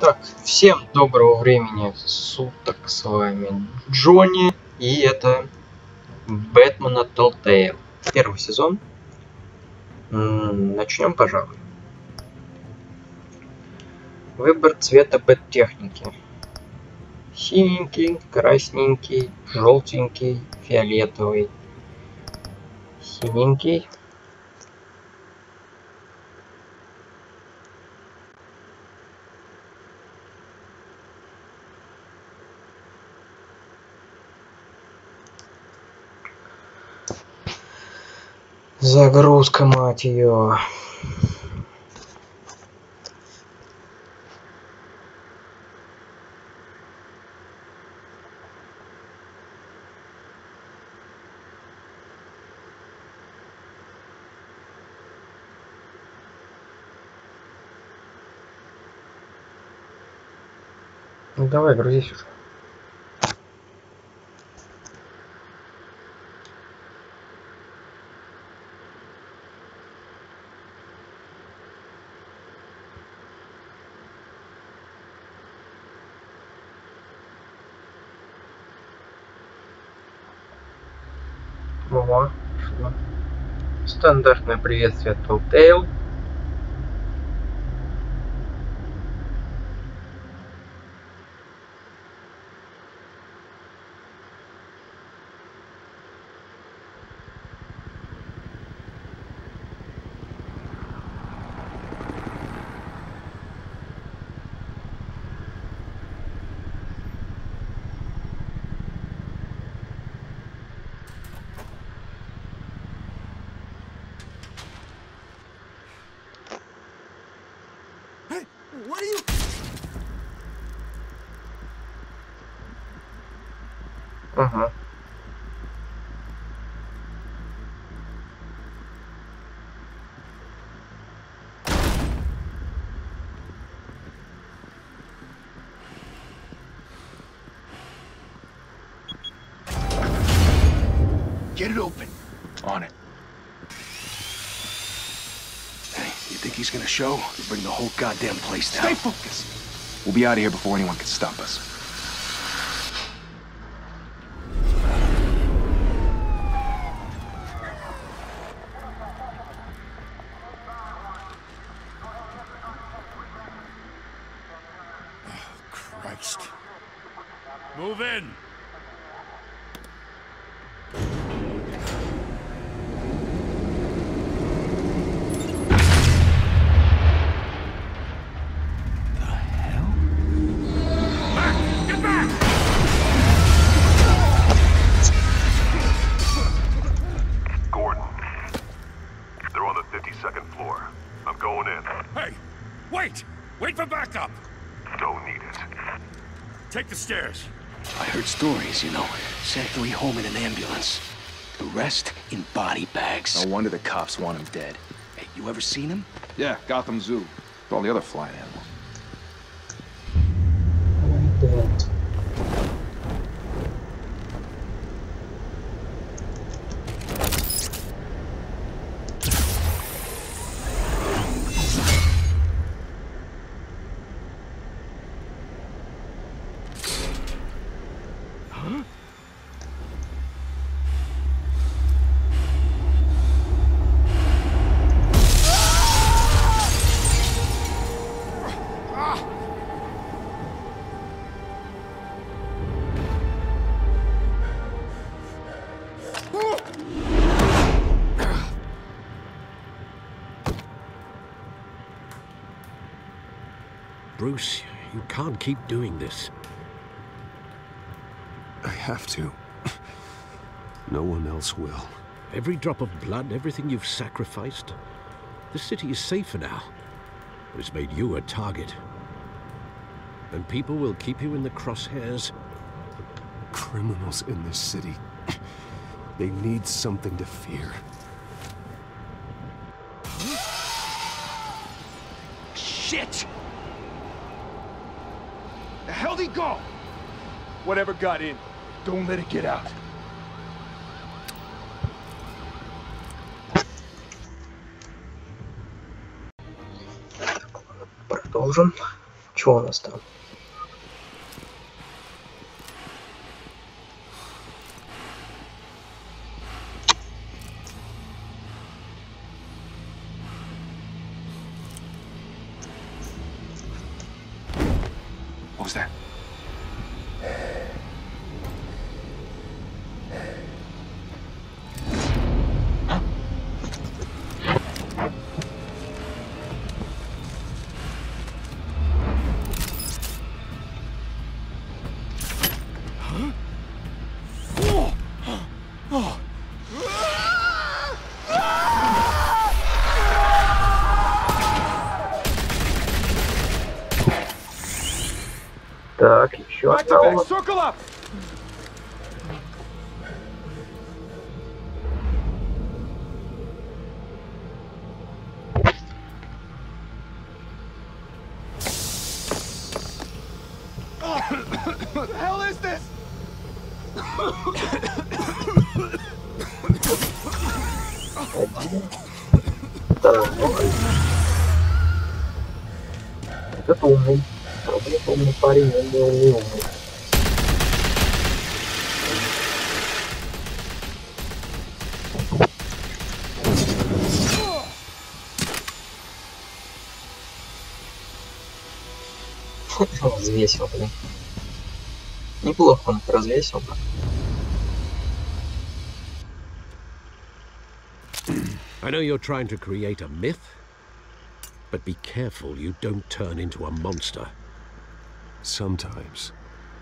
Так, всем доброго времени суток, с вами Джонни, и это Бэтмена Телтейл. Первый сезон. Начнем, пожалуй. Выбор цвета бэт-техники. Синенький, красненький, желтенький, фиолетовый. Синенький. Загрузка, мать ее. Ну давай, грузись уже. Ого, что? Стандартное приветствие Телтейл. What are you? Ага. Get it open. On it. Hey, you think he's gonna show? We'll bring the whole goddamn place down. Stay focused. We'll be out of here before anyone can stop us. Oh, Christ. Move in. Wait for backup! Don't need it. Take the stairs. I heard stories, you know. Sent 3 home in an ambulance. The rest in body bags. No wonder the cops want him dead. Hey, you ever seen him? Yeah, Gotham Zoo. With all the other flying animals. Bruce, you can't keep doing this. I have to. No one else will. Every drop of blood, everything you've sacrificed. The city is safer now. It's made you a target. And people will keep you in the crosshairs. Criminals in this city. They need something to fear. Shit! The hell'd he go? Whatever got in, don't let it get out. Продолжим. Что у нас там? What was that? Так, еще осталось. Circle up! What the hell is this? Второй. Этот умный. Этот умный парень, умный. Взвесил, блин. Неплохо он их развесил. I know you're trying to create a myth, but be careful you don't turn into a monster. Sometimes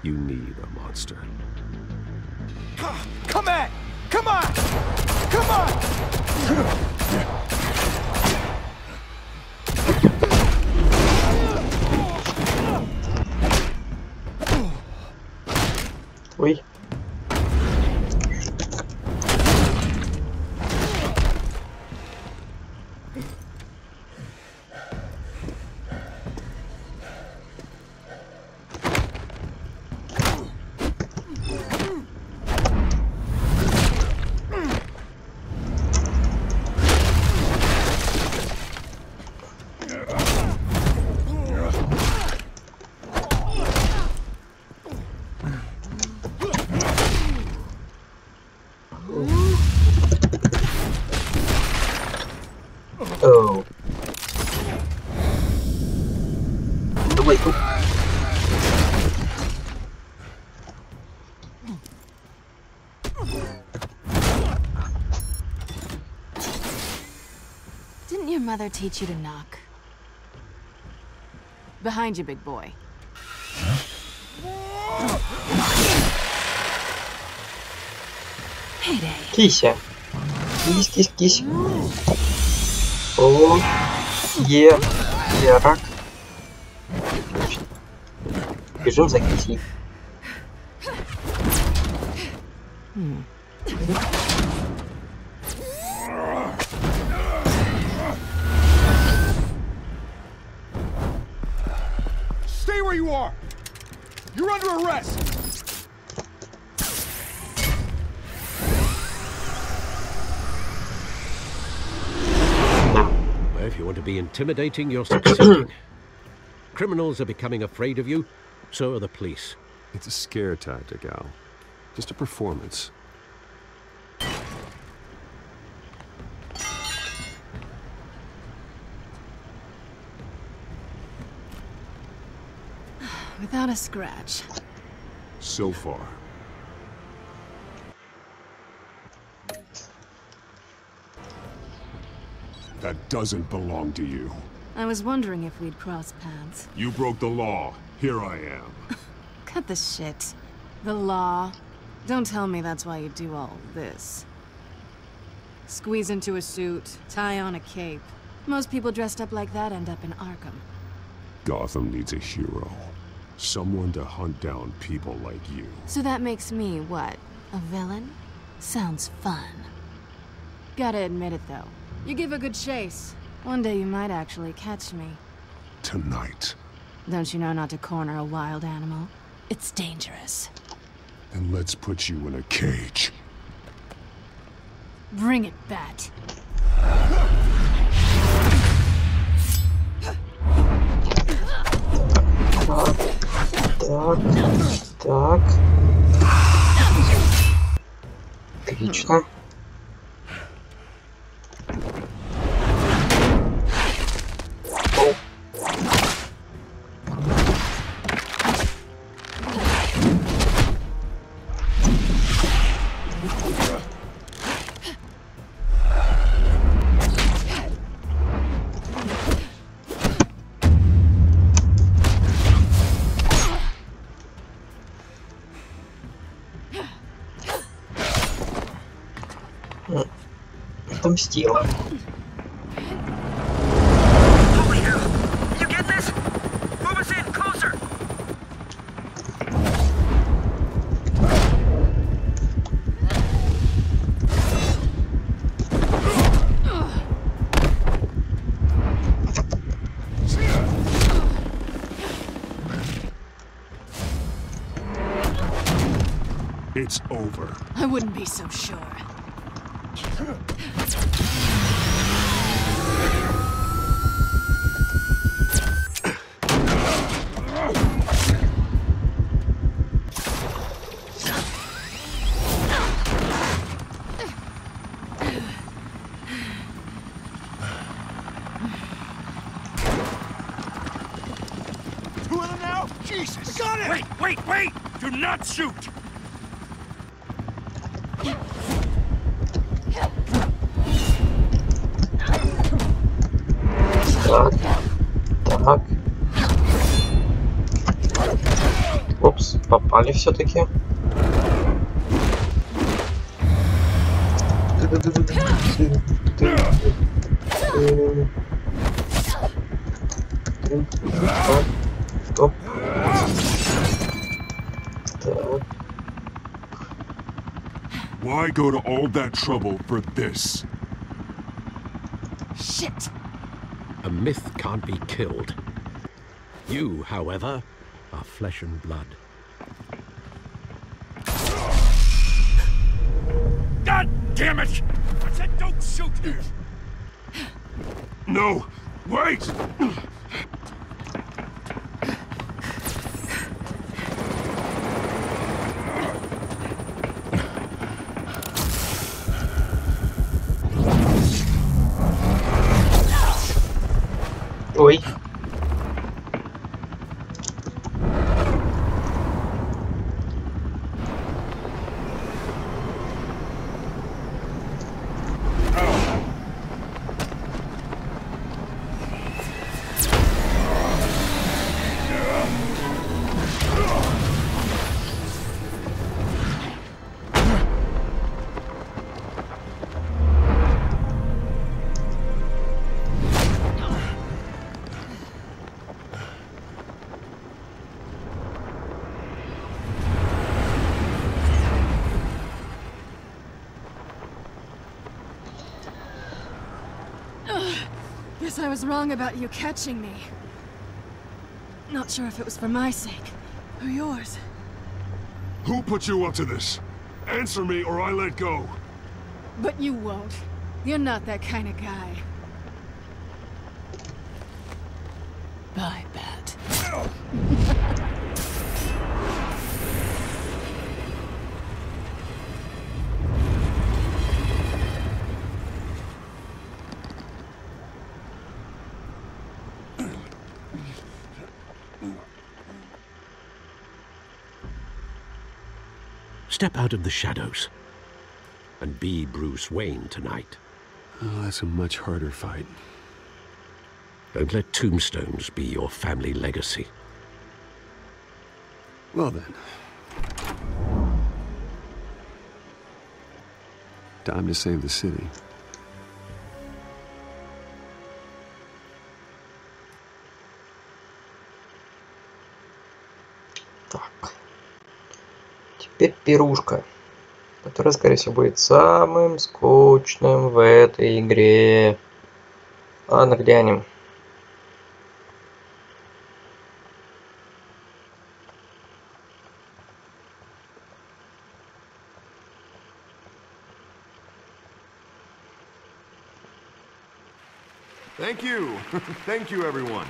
you need a monster. Come on! Come on! Come on! Ой. Оу. Давай тут. Didn't your mother teach you to knock? Behind you, big boy. Heyday. Кися. Кись. О, рак. Бежим за Кисей. Stay where you are! You're under arrest! If you want to be intimidating, you're succeeding. Criminals are becoming afraid of you, so are the police. It's a scare tactic, Al. Just a performance. Without a scratch. So far. That doesn't belong to you. I was wondering if we'd cross paths. You broke the law. Here I am. Cut the shit. The law. Don't tell me that's why you do all this. Squeeze into a suit, tie on a cape. Most people dressed up like that end up in Arkham. Gotham needs a hero. Someone to hunt down people like you. So that makes me, what, a villain? Sounds fun. Gotta admit it, though. You give a good chase. One day you might actually catch me. Tonight. Don't you know not to corner a wild animal? It's dangerous. Then let's put you in a cage. Bring it, Bat. Так. Отлично. Отомстила. It's over. I wouldn't be so sure. Two of them now? Jesus! I got it! Wait! Do not shoot! Так. Так. Опс, попали все-таки. Оп. Так. Why go to all that trouble for this? Shit! A myth can't be killed. You, however, are flesh and blood. God damn it! I said don't shoot! No! Wait! Ой. Guess I was wrong about you catching me. Not sure if it was for my sake or yours. Who put you up to this? Answer me or I let go. But you won't. You're not that kind of guy. Bye, Bat. Step out of the shadows and be Bruce Wayne tonight. Oh, that's a much harder fight. Don't let tombstones be your family legacy. Well then. Time to save the city. Так. Теперь пирушка, которая, скорее всего, будет самым скучным в этой игре. Ладно, глянем. Thank you. Thank you, everyone.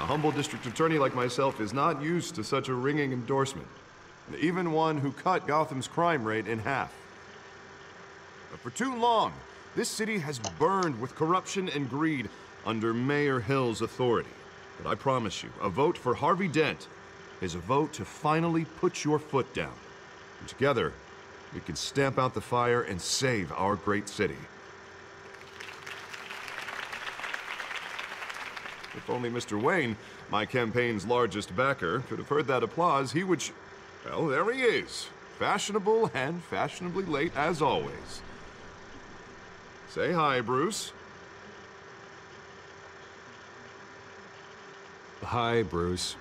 A humble district attorney like myself is not used to such a ringing endorsement. Even one who cut Gotham's crime rate in half. But for too long, this city has burned with corruption and greed under Mayor Hill's authority. But I promise you, a vote for Harvey Dent is a vote to finally put your foot down. And together, we can stamp out the fire and save our great city. If only Mr. Wayne, my campaign's largest backer, could have heard that applause, he would well, there he is. Fashionable and fashionably late as always. Say hi, Bruce. Hi, Bruce.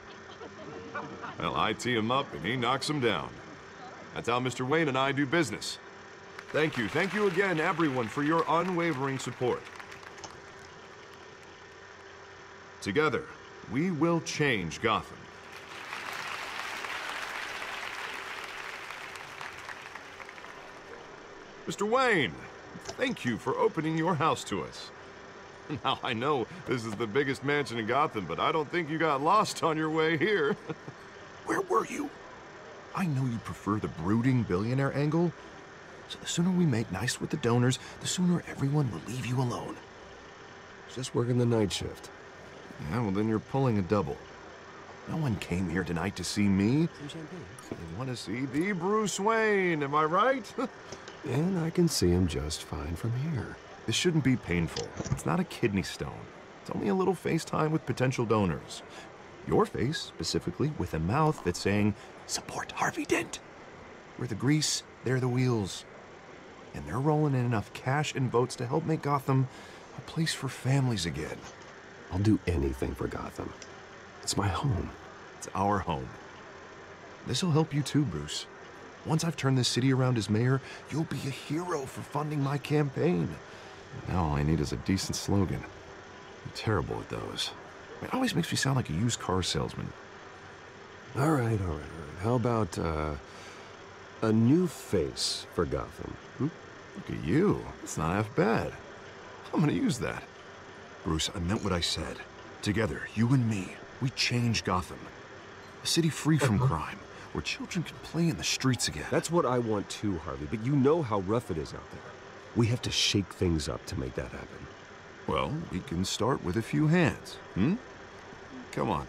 Well, I tee him up and he knocks him down. That's how Mr. Wayne and I do business. Thank you again, everyone, for your unwavering support. Together, we will change Gotham. Mr. Wayne, thank you for opening your house to us. Now, I know this is the biggest mansion in Gotham, but I don't think you got lost on your way here. Where were you? I know you prefer the brooding billionaire angle, so the sooner we make nice with the donors, the sooner everyone will leave you alone. Just working the night shift. Yeah, well then you're pulling a double. No one came here tonight to see me. They want to see the Bruce Wayne, am I right? And I can see him just fine from here. This shouldn't be painful. It's not a kidney stone. It's only a little FaceTime with potential donors. Your face, specifically, with a mouth that's saying, support Harvey Dent. We're the grease, they're the wheels. And they're rolling in enough cash and votes to help make Gotham a place for families again. I'll do anything for Gotham. It's my home. It's our home. This'll help you too, Bruce. Once I've turned this city around as mayor, you'll be a hero for funding my campaign. Now all I need is a decent slogan. I'm terrible at those. It always makes me sound like a used car salesman. All right. How about, a new face for Gotham? Look at you. It's not half bad. I'm gonna use that. Bruce, I meant what I said. Together, you and me, we change Gotham. A city free from crime, where children can play in the streets again. That's what I want too, Harvey, but you know how rough it is out there. We have to shake things up to make that happen. Well, we can start with a few hands, Come on.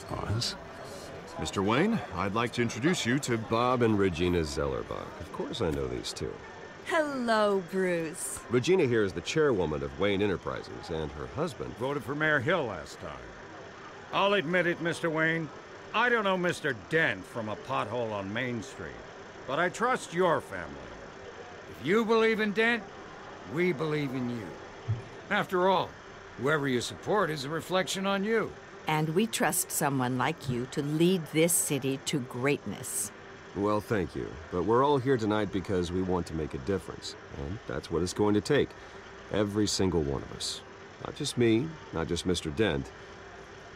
Pause. Mr. Wayne, I'd like to introduce you to Bob and Regina Zellerbach. Of course I know these two. Hello, Bruce. Regina here is the chairwoman of Wayne Enterprises, and her husband voted for Mayor Hill last time. I'll admit it, Mr. Wayne. I don't know Mr. Dent from a pothole on Main Street, but I trust your family. If you believe in Dent, we believe in you. After all, whoever you support is a reflection on you. And we trust someone like you to lead this city to greatness. Well, thank you. But we're all here tonight because we want to make a difference. And that's what it's going to take. Every single one of us. Not just me, not just Mr. Dent.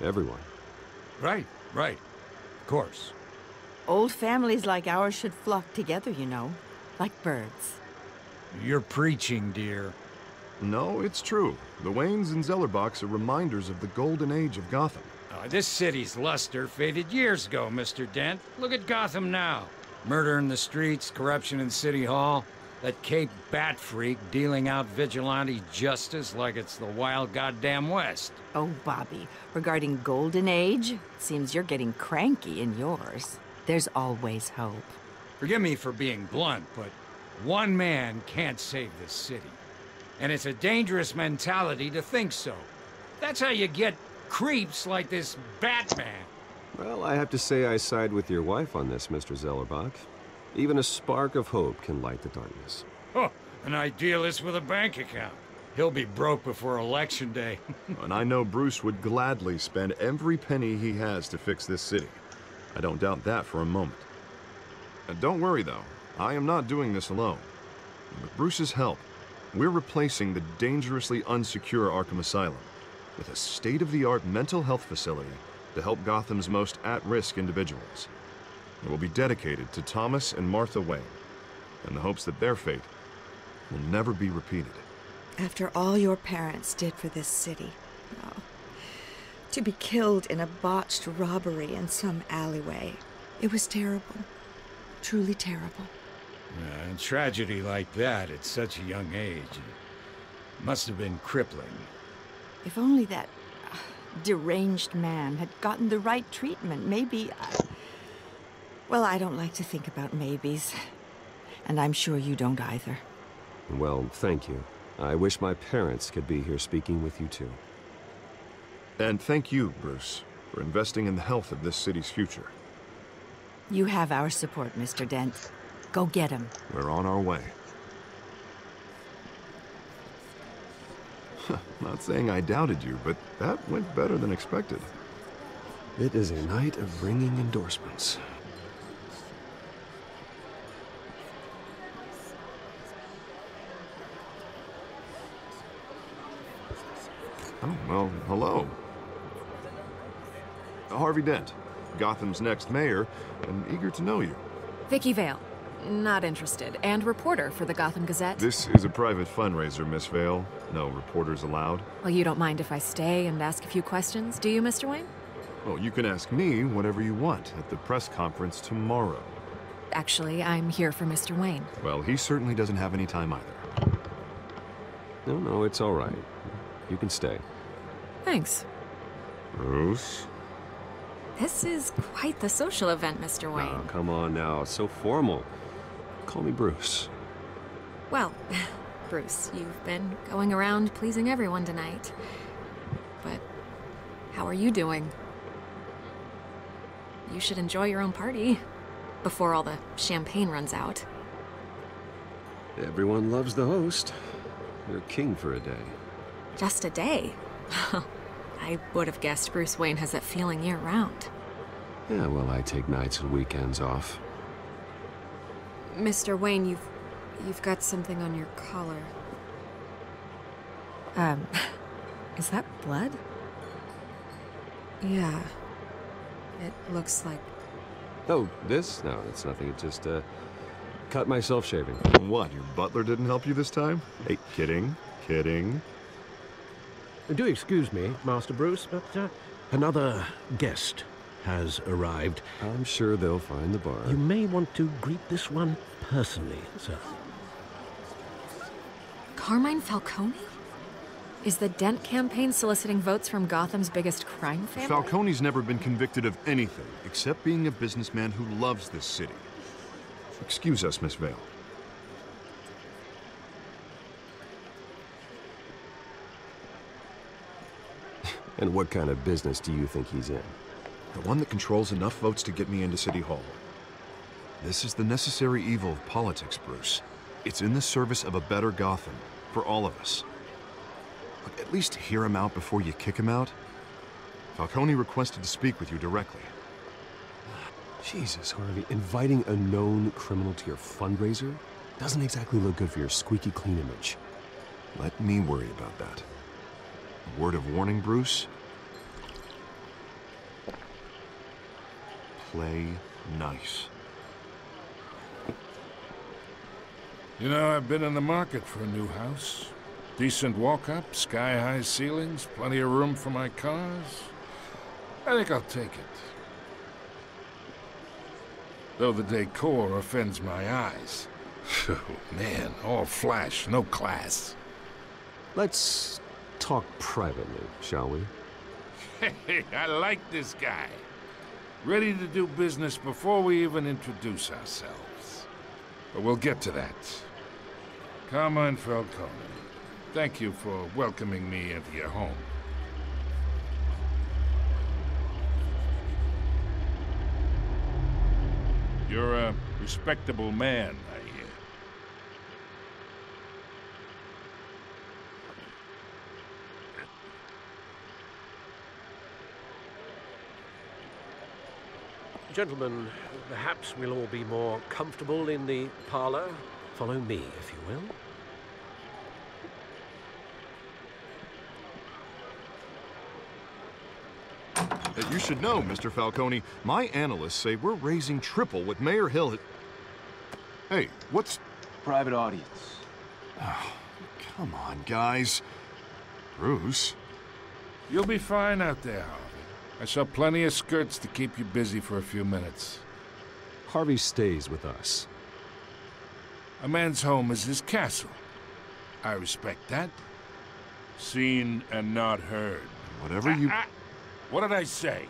Everyone. Right. Of course. Old families like ours should flock together, you know. Like birds. You're preaching, dear. No, it's true. The Waynes and Zellerbachs are reminders of the golden age of Gotham. This city's luster faded years ago, Mr. Dent. Look at Gotham now. Murder in the streets, corruption in City Hall, that Cape Bat freak dealing out vigilante justice like it's the wild goddamn West. Oh, Bobby, regarding Golden Age, it seems you're getting cranky in yours. There's always hope. Forgive me for being blunt, but one man can't save this city. And it's a dangerous mentality to think so. That's how you get creeps like this Batman. Well, I have to say I side with your wife on this, Mr. Zellerbach. Even a spark of hope can light the darkness. Oh, an idealist with a bank account. He'll be broke before Election Day. And I know Bruce would gladly spend every penny he has to fix this city. I don't doubt that for a moment. And don't worry, though. I am not doing this alone. With Bruce's help, We're replacing the dangerously unsecure Arkham Asylum with a state-of-the-art mental health facility to help Gotham's most at-risk individuals. It will be dedicated to Thomas and Martha Wayne, in the hopes that their fate will never be repeated. After all your parents did for this city, oh, to be killed in a botched robbery in some alleyway, it was terrible. Truly terrible. A tragedy like that at such a young age must have been crippling. If only that deranged man had gotten the right treatment, maybe well, I don't like to think about maybes. And I'm sure you don't either. Well, thank you. I wish my parents could be here speaking with you too. And thank you, Bruce, for investing in the health of this city's future. You have our support, Mr. Dent. Go get him. We're on our way. Not saying I doubted you, but that went better than expected. It is a night of ringing endorsements. Oh, well, hello. Harvey Dent, Gotham's next mayor, and eager to know you. Vicky Vale. Not interested. And reporter for the Gotham Gazette. This is a private fundraiser, Miss Vale. No reporters allowed. Well, you don't mind if I stay and ask a few questions, do you, Mr. Wayne? Well, you can ask me whatever you want at the press conference tomorrow. Actually, I'm here for Mr. Wayne. Well, he certainly doesn't have any time either. No, it's all right. You can stay. Thanks. Bruce? This is quite the social event, Mr. Wayne. Oh, come on now. It's so formal. Call me Bruce. Well, Bruce, you've been going around pleasing everyone tonight. But how are you doing? You should enjoy your own party before all the champagne runs out. Everyone loves the host. You're king for a day. Just a day? I would have guessed Bruce Wayne has that feeling year-round. Yeah, well, I take nights and weekends off. Mr. Wayne, you've got something on your collar. Is that blood? Yeah. It looks like... Oh, this? No, it's nothing. It just, cut myself shaving. What, your butler didn't help you this time? Hey, kidding. Do excuse me, Master Bruce, but another guest has arrived. I'm sure they'll find the bar. You may want to greet this one personally, sir. Carmine Falcone? Is the Dent campaign soliciting votes from Gotham's biggest crime family? Falcone's never been convicted of anything except being a businessman who loves this city. Excuse us, Miss Vale. And what kind of business do you think he's in? The one that controls enough votes to get me into City Hall. This is the necessary evil of politics, Bruce. It's in the service of a better Gotham, for all of us. Look, at least hear him out before you kick him out. Falcone requested to speak with you directly. Jesus, Harvey, inviting a known criminal to your fundraiser doesn't exactly look good for your squeaky clean image. Let me worry about that. A word of warning, Bruce. Play nice. You know, I've been in the market for a new house. Decent walk-up, sky-high ceilings, plenty of room for my cars. I think I'll take it. Though the decor offends my eyes. Oh, man, all flash, no class. Let's talk privately, shall we? Hey, I like this guy. Ready to do business before we even introduce ourselves. But we'll get to that. Carmine Falcone, thank you for welcoming me into your home. You're a respectable man, I hear. Gentlemen, perhaps we'll all be more comfortable in the parlor. Follow me, if you will. You should know, Mr. Falcone, my analysts say we're raising triple what Mayor Hill. Hey, what's... Private audience. Oh, come on, guys. Bruce? You'll be fine out there, Harvey. I saw plenty of skirts to keep you busy for a few minutes. Harvey stays with us. A man's home is his castle. I respect that. Seen and not heard. Whatever you... What did I say?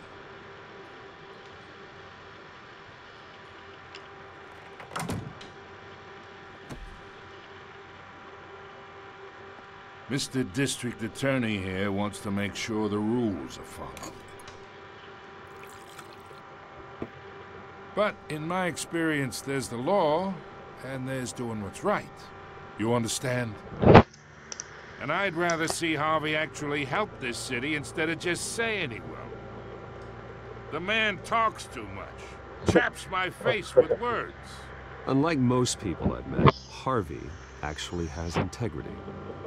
Mr. District Attorney here wants to make sure the rules are followed. But in my experience, there's the law, and there's doing what's right. You understand? And I'd rather see Harvey actually help this city instead of just saying he will. The man talks too much. Chaps my face with words. Unlike most people I've met, Harvey actually has integrity.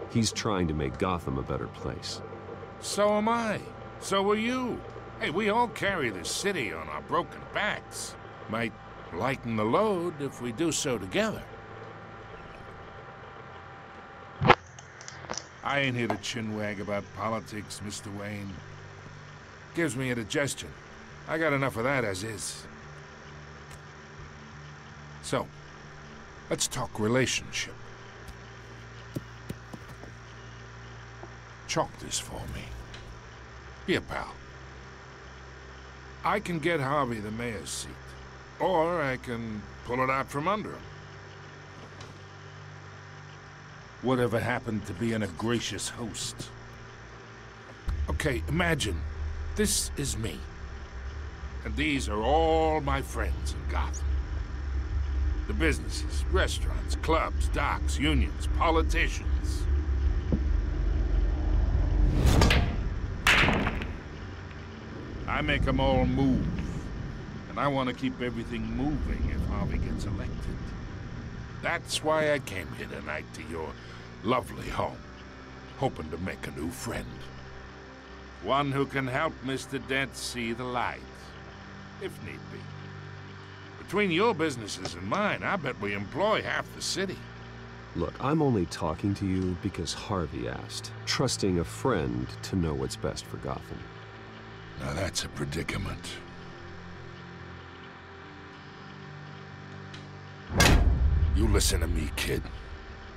He's trying to make Gotham a better place. So am I. So are you. Hey, we all carry this city on our broken backs. Might lighten the load if we do so together. I ain't here to chinwag about politics, Mr. Wayne. Gives me indigestion. I got enough of that as is. So, let's talk relationship. Chalk this for me. Be a pal. I can get Harvey the mayor's seat, or I can pull it out from under him. Whatever happened to being a gracious host? Okay, imagine, this is me. And these are all my friends in Gotham. The businesses, restaurants, clubs, docks, unions, politicians. I make them all move. And I want to keep everything moving if Harvey gets elected. That's why I came here tonight to your lovely home, hoping to make a new friend. One who can help Mr. Dent see the light, if need be. Between your businesses and mine, I bet we employ half the city. Look, I'm only talking to you because Harvey asked, trusting a friend to know what's best for Gotham. Now that's a predicament. You listen to me, kid.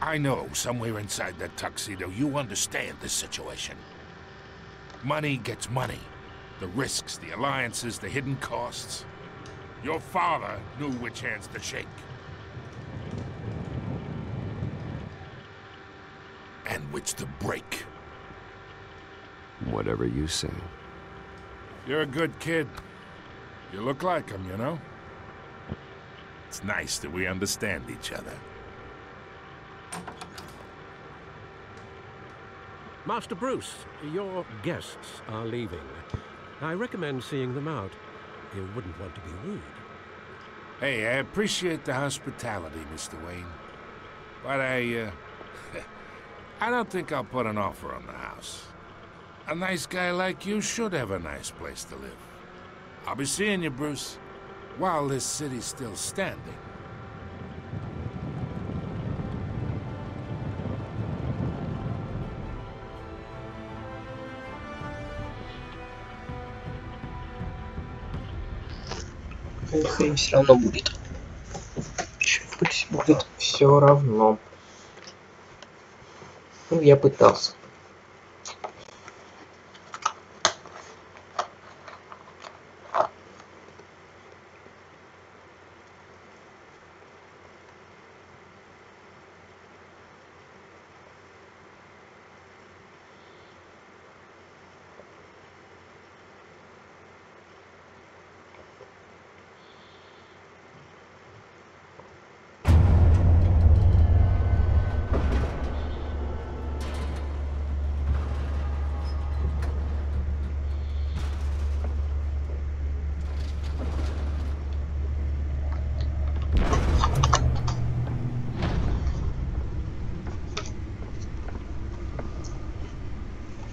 I know somewhere inside that tuxedo you understand this situation. Money gets money. The risks, the alliances, the hidden costs. Your father knew which hands to shake. And which to break. Whatever you say. You're a good kid. You look like him, you know? It's nice that we understand each other. Master Bruce, your guests are leaving. I recommend seeing them out. You wouldn't want to be rude. Hey, I appreciate the hospitality, Mr. Wayne. But I don't think I'll put an offer on the house. A nice guy like you should have a nice place to live. I'll be seeing you, Bruce, while this city's still standing. Хрень все равно будет. Пусть будет все равно. Ну, я пытался.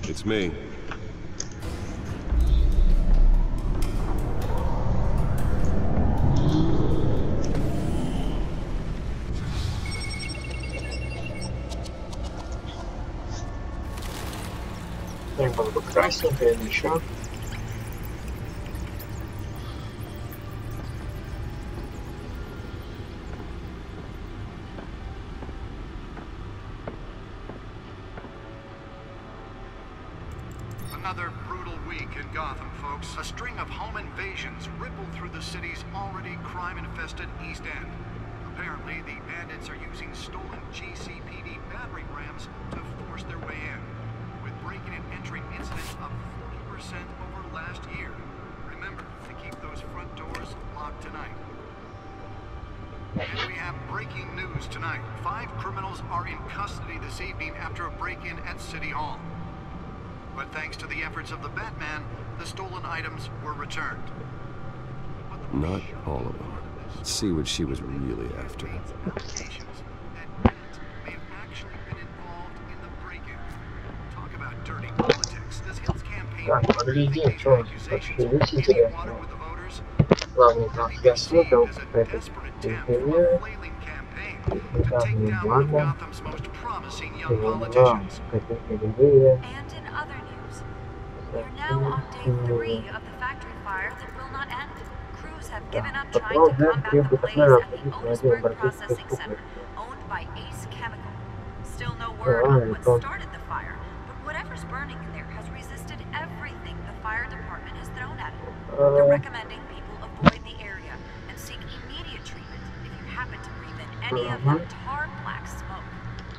It's me. опасненько или еще? Another brutal week in Gotham, folks. A string of home invasions rippled through the city's already crime-infested East End. Apparently, the bandits are using stolen GCPD battering rams to force their way in, with breaking and entering incidents up 40% over last year. Remember to keep those front doors locked tonight. And we have breaking news tonight. 5 criminals are in custody this evening after a break-in at City Hall. But thanks to the efforts of the Batman, the stolen items were returned. Not all of them. Let's see what she was really after. Так, поглядим, что у нас вообще есть интересного. Главный там я смотрел, это интервью. Недавно ладно. Продолжаем требовать отправить на отдел борьбы с преступностью. Still no word on what started the fire, but whatever's burning in there has resisted everything the fire department has thrown at it. They're recommending people avoid the area and seek immediate treatment if you happen to breathe in any of that tar black smoke.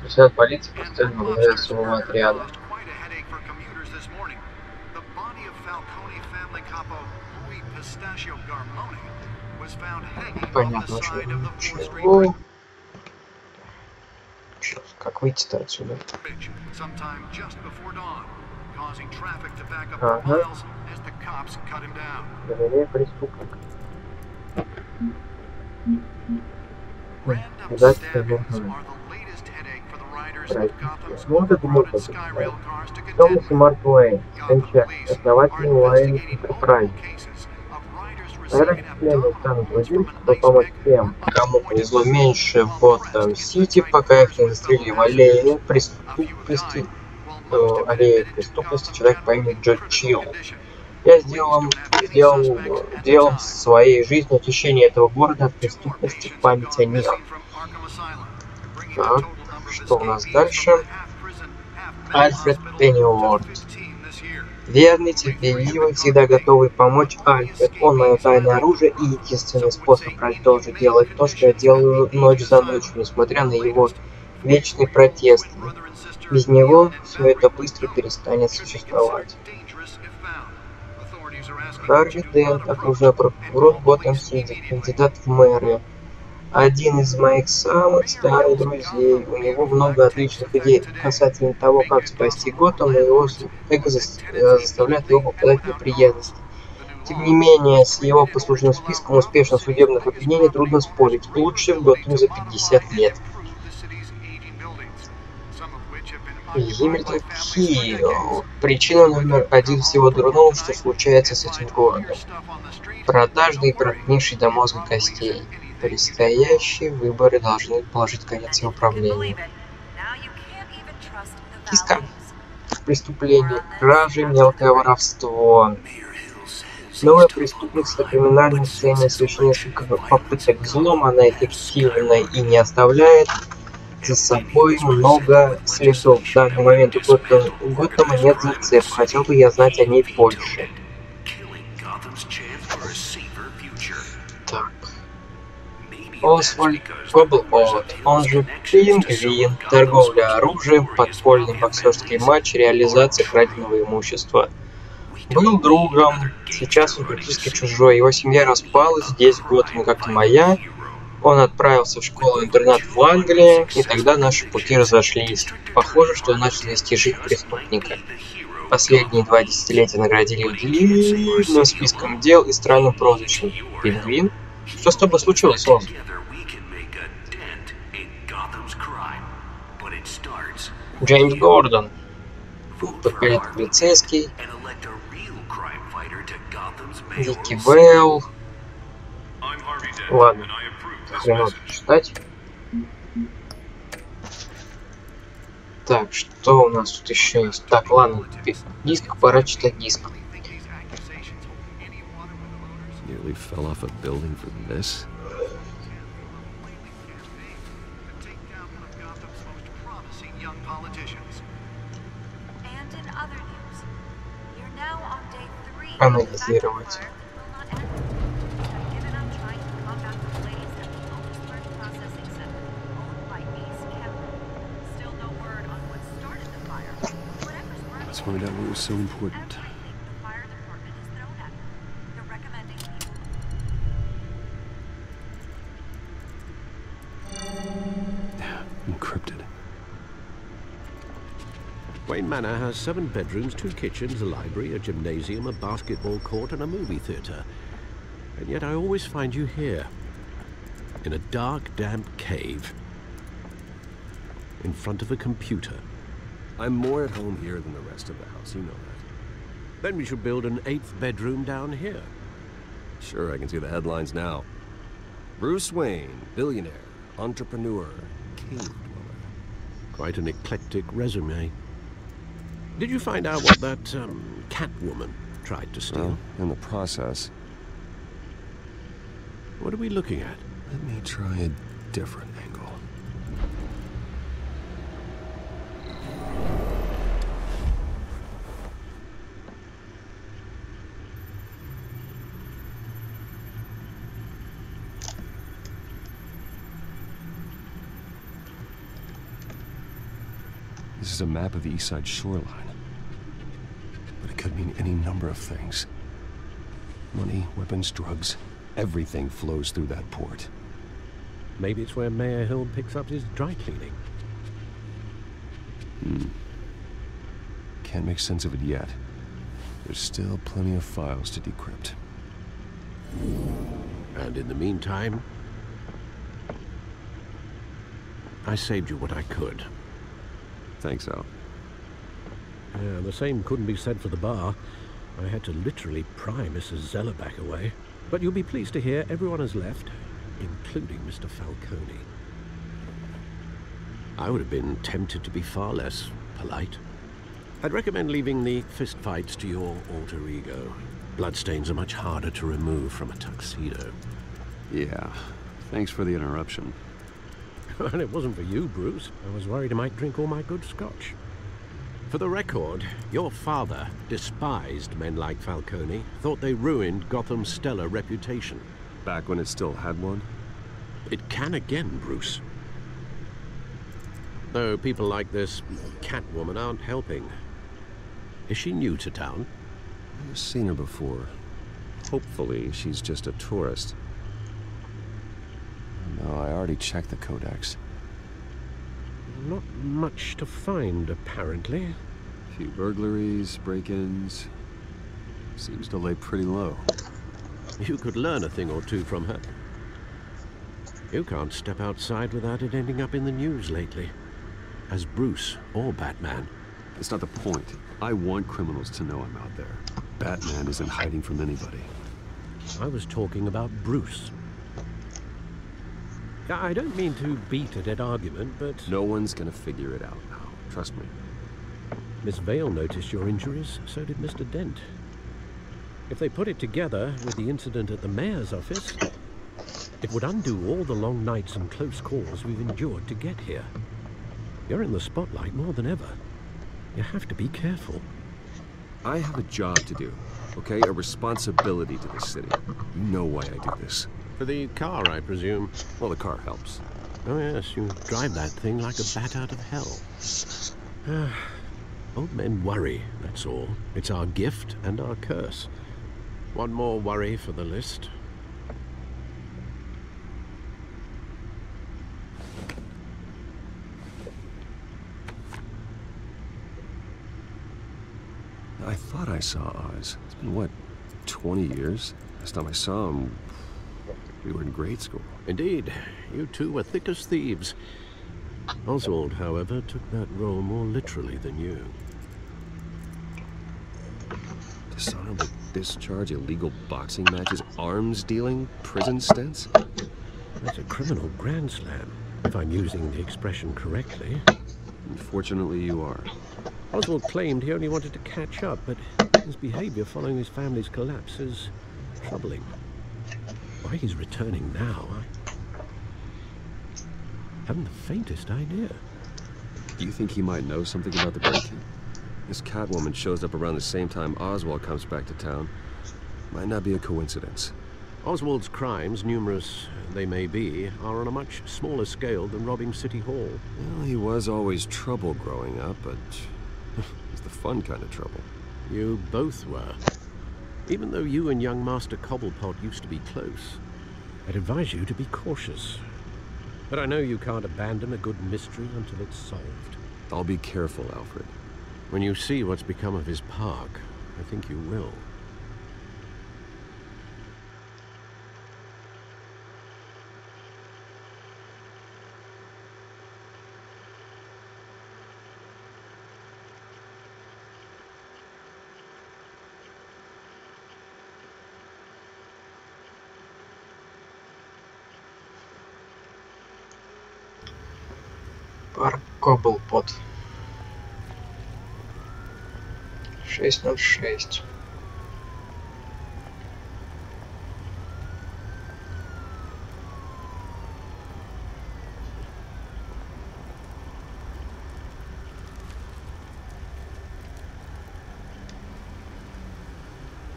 Сейчас полиция постоянно выдает своего отряда. Понятно, чего. Как выйти-то отсюда? Ага. Доверяй преступник. Дать возможно. Вот это можно сказать. Томас и Марк Уэйн, скончались, основатели Уэйн и Прайм. Наверное, впечатления станут владельцем, чтобы помочь тем, кому повезло меньше в Готэм-Сити, пока их не застрелили в аллее преступности, человек по имени Джо Чилл. Я сделал своей жизнью очищение этого города от преступности в память о них. Так, что у нас дальше? Альфред Пенниуорт. Верный, терпеливый, всегда готовый помочь Альфред. Он мое тайное оружие и единственный способ продолжить делать то, что я делаю ночь за ночью, несмотря на его вечный протест. Без него все это быстро перестанет существовать. Харви Дент, окружной прокурор Готэм-Сити, кандидат в мэры. Один из моих самых старых друзей. У него много отличных идей касательно того, как спасти Готэм, но его эго заставляет его попадать в неприятности. Тем не менее, с его послужным списком успешных судебных обвинений трудно спорить. Лучший в Готэм за 50 лет. Химмельтон Хилл. Причина номер 1 всего дурного, что случается с этим городом. Продажный и прогнивший до мозга костей. Предстоящие выборы должны положить конец его правлению. Киска. Преступление, кражи, мелкое воровство. Новая преступность на криминальной сцене освещена несколько попыток взлома, она эффективна и не оставляет за собой много следов. В данный момент у Готэма нет зацеп, хотел бы я знать о ней больше. Так. Освальд Коблпот, он же Пингвин, торговля оружием, подпольный боксерский матч, реализация краденого имущества. Был другом, сейчас он практически чужой, его семья распалась здесь, в Готэме, как и моя. Он отправился в школу-интернат в Англии, и тогда наши пути разошлись. Похоже, что он начал вести жизнь преступника. Последние 2 десятилетия наградили длинным списком дел и странным прозвищем. Пингвин? Что с тобой случилось, Оз? Джеймс Гордон. Подходит полицейский. Вики Вэлл. Ладно. Хреново читать. Так, что у нас тут еще есть? Так, ладно, диск, пора читать диск. Nearly fell off a building for this. Анализировать. Let's find out what was so important. Encrypted. Wayne Manor has 7 bedrooms, 2 kitchens, a library, a gymnasium, a basketball court, and a movie theatre. And yet I always find you here, in a dark, damp cave, in front of a computer. I'm more at home here than the rest of the house, you know that. Then we should build an 8th bedroom down here. Sure, I can see the headlines now. Bruce Wayne, billionaire, entrepreneur, cave dweller. Quite an eclectic resume. Did you find out what that, Catwoman tried to steal? Well, in the process. What are we looking at? Let me try a different angle. This is a map of the East Side shoreline. But it could mean any number of things. Money, weapons, drugs, everything flows through that port. Maybe it's where Mayor Hill picks up his dry cleaning. Can't make sense of it yet. There's still plenty of files to decrypt. And in the meantime, I saved you what I could. Thanks, Al. Yeah, the same couldn't be said for the bar. I had to literally pry Mrs. Zeller back away. But you'll be pleased to hear everyone has left, including Mr. Falcone. I would have been tempted to be far less polite. I'd recommend leaving the fistfights to your alter ego. Bloodstains are much harder to remove from a tuxedo. Yeah, thanks for the interruption. And it wasn't for you, Bruce. I was worried I might drink all my good scotch. For the record, your father despised men like Falcone, thought they ruined Gotham's stellar reputation. Back when it still had one? It can again, Bruce. Though people like this Catwoman aren't helping. Is she new to town? I've seen her before. Hopefully, she's just a tourist. No, I already checked the codex. Not much to find, apparently. A few burglaries, break-ins. Seems to lay pretty low. You could learn a thing or two from her. You can't step outside without it ending up in the news lately. As Bruce or Batman. It's not the point. I want criminals to know I'm out there. Batman isn't hiding from anybody. I was talking about Bruce. I don't mean to beat a dead argument, but... No one's gonna figure it out now. Trust me. Miss Vale noticed your injuries, so did Mr. Dent. If they put it together with the incident at the mayor's office, it would undo all the long nights and close calls we've endured to get here. You're in the spotlight more than ever. You have to be careful. I have a job to do, okay? A responsibility to this city. You know why I do this. For the car, I presume. Well, the car helps. Oh yes, you drive that thing like a bat out of hell. Old men worry, that's all. It's our gift and our curse. One more worry for the list. I thought I saw Oz. It's been, what, 20 years? Last time I saw him, we were in grade school. Indeed. You two were thick as thieves. Oswald, however, took that role more literally than you. Dishonorable discharge, illegal boxing matches, arms dealing, prison stints? That's a criminal grand slam, if I'm using the expression correctly. Unfortunately, you are. Oswald claimed he only wanted to catch up, but his behavior following his family's collapse is troubling. Why he's returning now, I haven't the faintest idea. Do you think he might know something about the break-in? This Catwoman shows up around the same time Oswald comes back to town. Might not be a coincidence. Oswald's crimes, numerous they may be, are on a much smaller scale than robbing City Hall. Well, he was always trouble growing up, but it's the fun kind of trouble. You both were. Even though you and young Master Cobblepot used to be close, I'd advise you to be cautious. But I know you can't abandon a good mystery until it's solved. I'll be careful, Alfred. When you see what's become of his park, I think you will. Парк Коблпот. 606.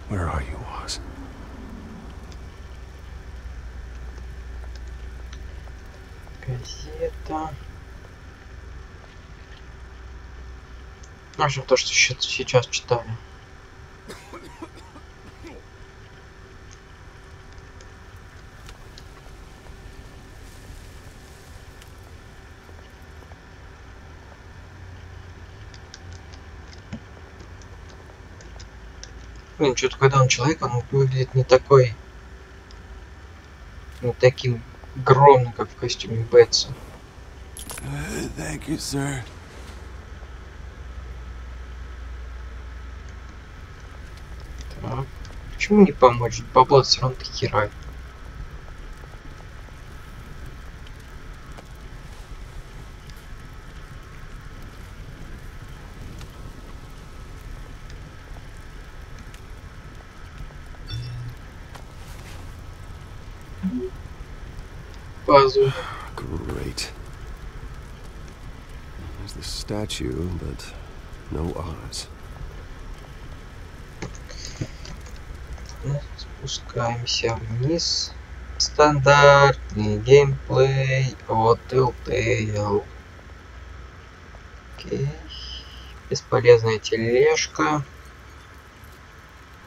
Where are you, Oz? Газета. Наше то, что сейчас читали. Блин, что-то когда он человек, он выглядит не такой, не таким огромным, как в костюме Бэтса. Thank you, sir. Так, почему не помочь? Бабло все равно херай. Базу. Great. There's the statue, but no Oz. Спускаемся вниз. Стандартный геймплей от Telltale. Окей. Бесполезная тележка.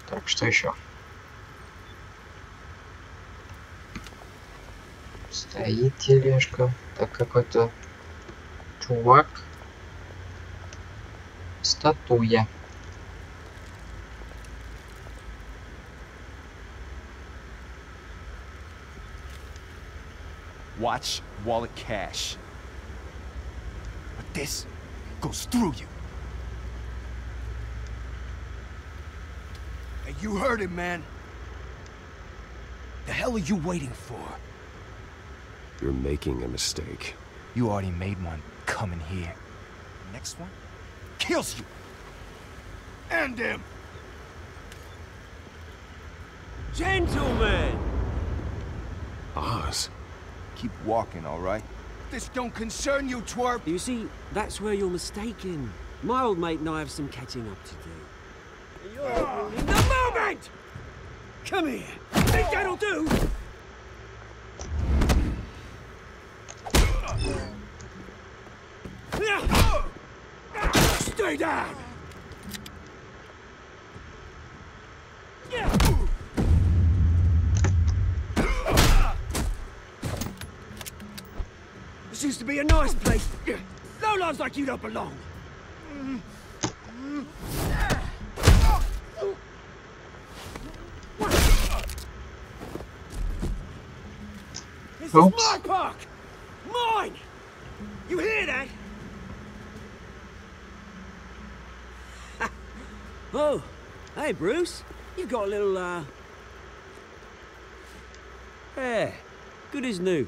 Так, что еще? Стоит тележка. Так, какой-то чувак. Статуя. Watch wallet cash. But this goes through you. Hey, you heard it, man. The hell are you waiting for? You're making a mistake. You already made one coming here. Next one kills you. And him. Gentlemen! Oz. Keep walking, all right? This don't concern you, twerp. You see, that's where you're mistaken. My old mate and I have some catching up to do. You're ruining the moment! Come here. Think that'll do? Stay down! This used to be a nice place. Lowlifes like you don't belong. This is my park! Mine! You hear that? Oh, hey Bruce. You've got a little, hair. Good as new.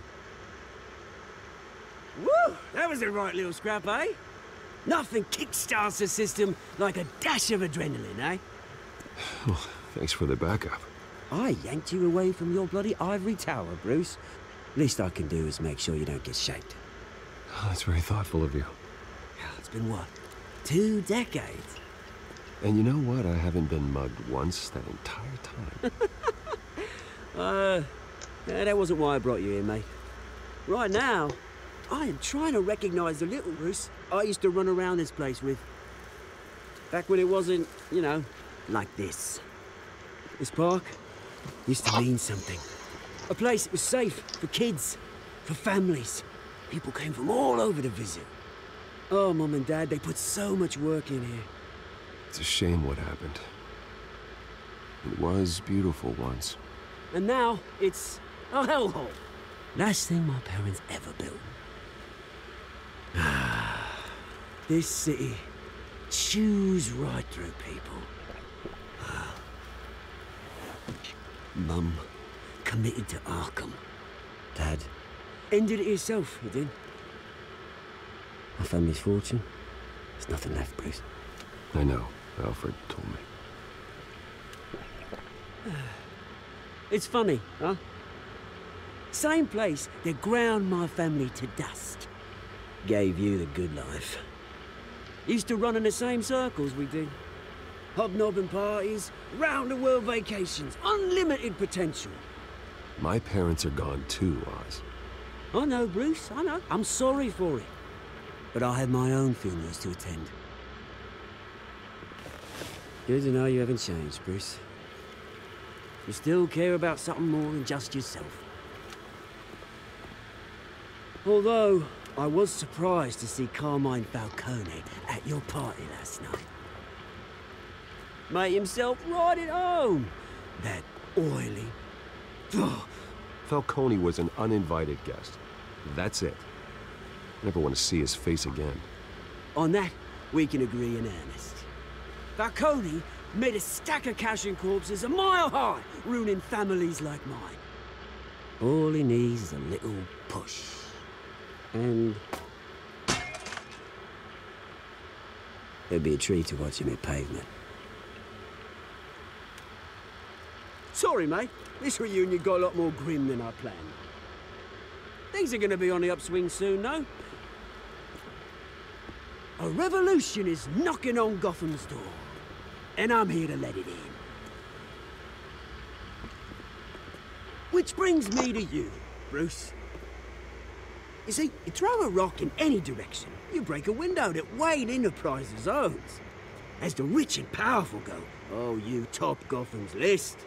Woo! That was a right little scrap, eh? Nothing kickstarts a system like a dash of adrenaline, eh? Well, thanks for the backup. I yanked you away from your bloody ivory tower, Bruce. Least I can do is make sure you don't get shaked. Oh, that's very thoughtful of you. It's been what? 2 decades? And you know what? I haven't been mugged once that entire time. Yeah, that wasn't why I brought you here, mate. Right now, I am trying to recognize the little Bruce I used to run around this place with. Back when it wasn't, you know, like this. This park used to mean something. A place that was safe for kids, for families. People came from all over to visit. Oh, Mum and Dad, they put so much work in here. It's a shame what happened. It was beautiful once. And now, it's a hellhole. Last thing my parents ever built. This city chews right through people. Mum committed to Arkham. Dad ended it yourself, you did. My family's fortune. There's nothing left, Bruce. I know. Alfred told me. It's funny, huh? Same place that ground my family to dust. Gave you the good life. Used to run in the same circles we did. Hobnobbing parties, round-the-world vacations, unlimited potential. My parents are gone too, Oz. I know, Bruce, I know. I'm sorry for it. But I have my own funerals to attend. Good to know you haven't changed, Bruce. You still care about something more than just yourself. Although, I was surprised to see Carmine Falcone at your party last night. Made himself right at home. That oily... Falcone was an uninvited guest. That's it. Never want to see his face again. On that, we can agree in earnest. Falcone made a stack of cash and corpses a mile high, ruining families like mine. All he needs is a little push. And... it'd be a treat to watch him hit pavement. Sorry, mate. This reunion got a lot more grim than I planned. Things are gonna be on the upswing soon, no? A revolution is knocking on Gotham's door. And I'm here to let it in. Which brings me to you, Bruce. You see, you throw a rock in any direction, you break a window that Wayne Enterprises owns. As the rich and powerful go, oh, you top Gotham's list.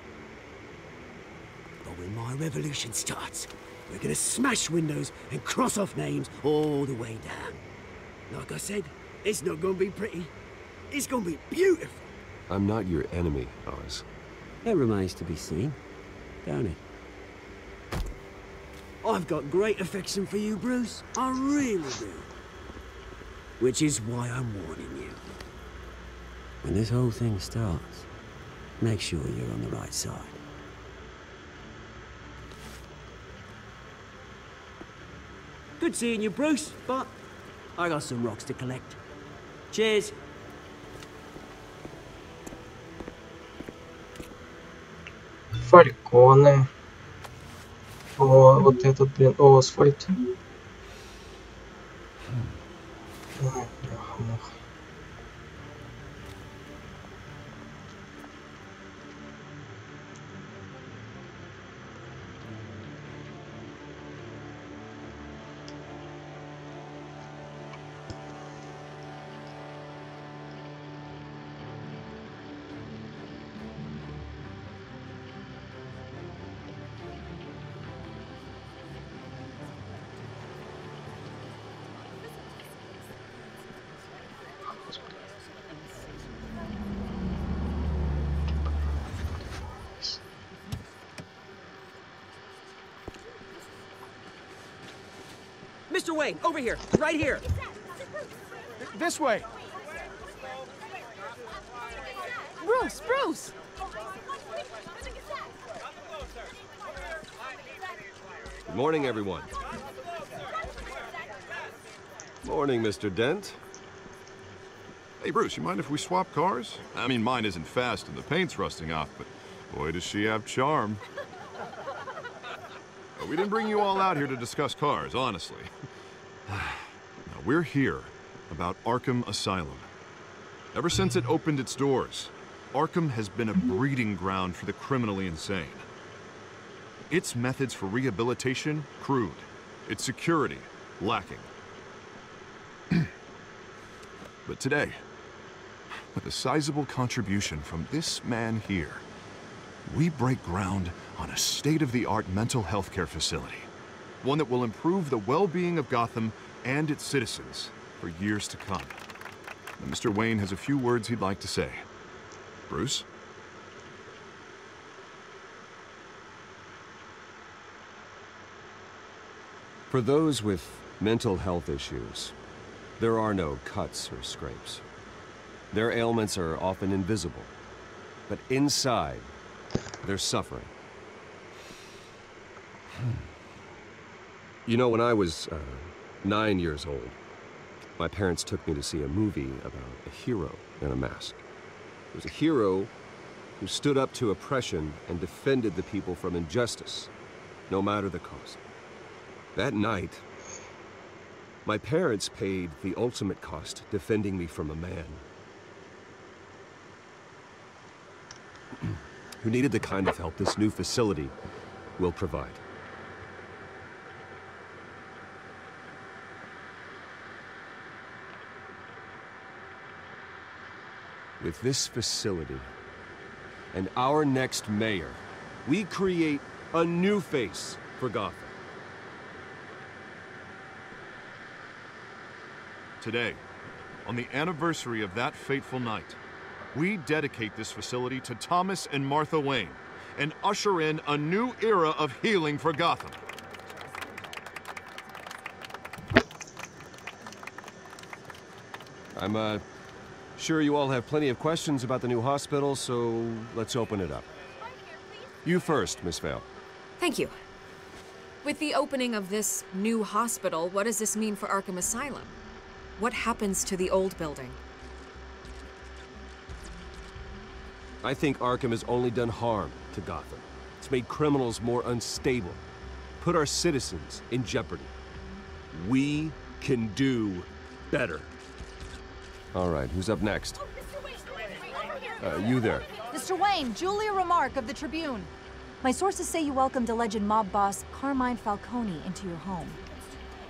But when my revolution starts, we're gonna smash windows and cross off names all the way down. Like I said, it's not gonna be pretty. It's gonna be beautiful. I'm not your enemy, Oz. That remains to be seen, don't it? I've got great affection for you, Bruce. I really do. Which is why I'm warning you. When this whole thing starts, make sure you're on the right side. Good seeing you, Bruce, but I got some rocks to collect. Cheers. Фальконы. О, вот этот, блин, о, асфальт. Ой, бляха-муха. Mr. Wayne, over here, right here. This way. Bruce, Bruce! Good morning, everyone. Morning, Mr. Dent. Hey, Bruce, you mind if we swap cars? I mean, mine isn't fast and the paint's rusting off, but boy, does she have charm. We didn't bring you all out here to discuss cars, honestly. Now, we're here about Arkham Asylum. Ever since it opened its doors, Arkham has been a breeding ground for the criminally insane. Its methods for rehabilitation, crude. Its security, lacking. But today, with a sizable contribution from this man here, we break ground on a state-of-the-art mental health care facility. One that will improve the well-being of Gotham and its citizens for years to come. And Mr. Wayne has a few words he'd like to say. Bruce? For those with mental health issues, there are no cuts or scrapes. Their ailments are often invisible, but inside, they're suffering. You know, when I was 9 years old, my parents took me to see a movie about a hero in a mask. It was a hero who stood up to oppression and defended the people from injustice, no matter the cost. That night, my parents paid the ultimate cost defending me from a man who needed the kind of help this new facility will provide. With this facility and our next mayor, we create a new face for Gotham. Today, on the anniversary of that fateful night, we dedicate this facility to Thomas and Martha Wayne and usher in a new era of healing for Gotham. I'm sure you all have plenty of questions about the new hospital, so let's open it up. You first, Miss Vale. Thank you. With the opening of this new hospital, what does this mean for Arkham Asylum? What happens to the old building? I think Arkham has only done harm to Gotham. It's made criminals more unstable, put our citizens in jeopardy. We can do better. All right, who's up next? You there. Mr. Wayne, Julia Remark of the Tribune. My sources say you welcomed alleged mob boss Carmine Falcone into your home.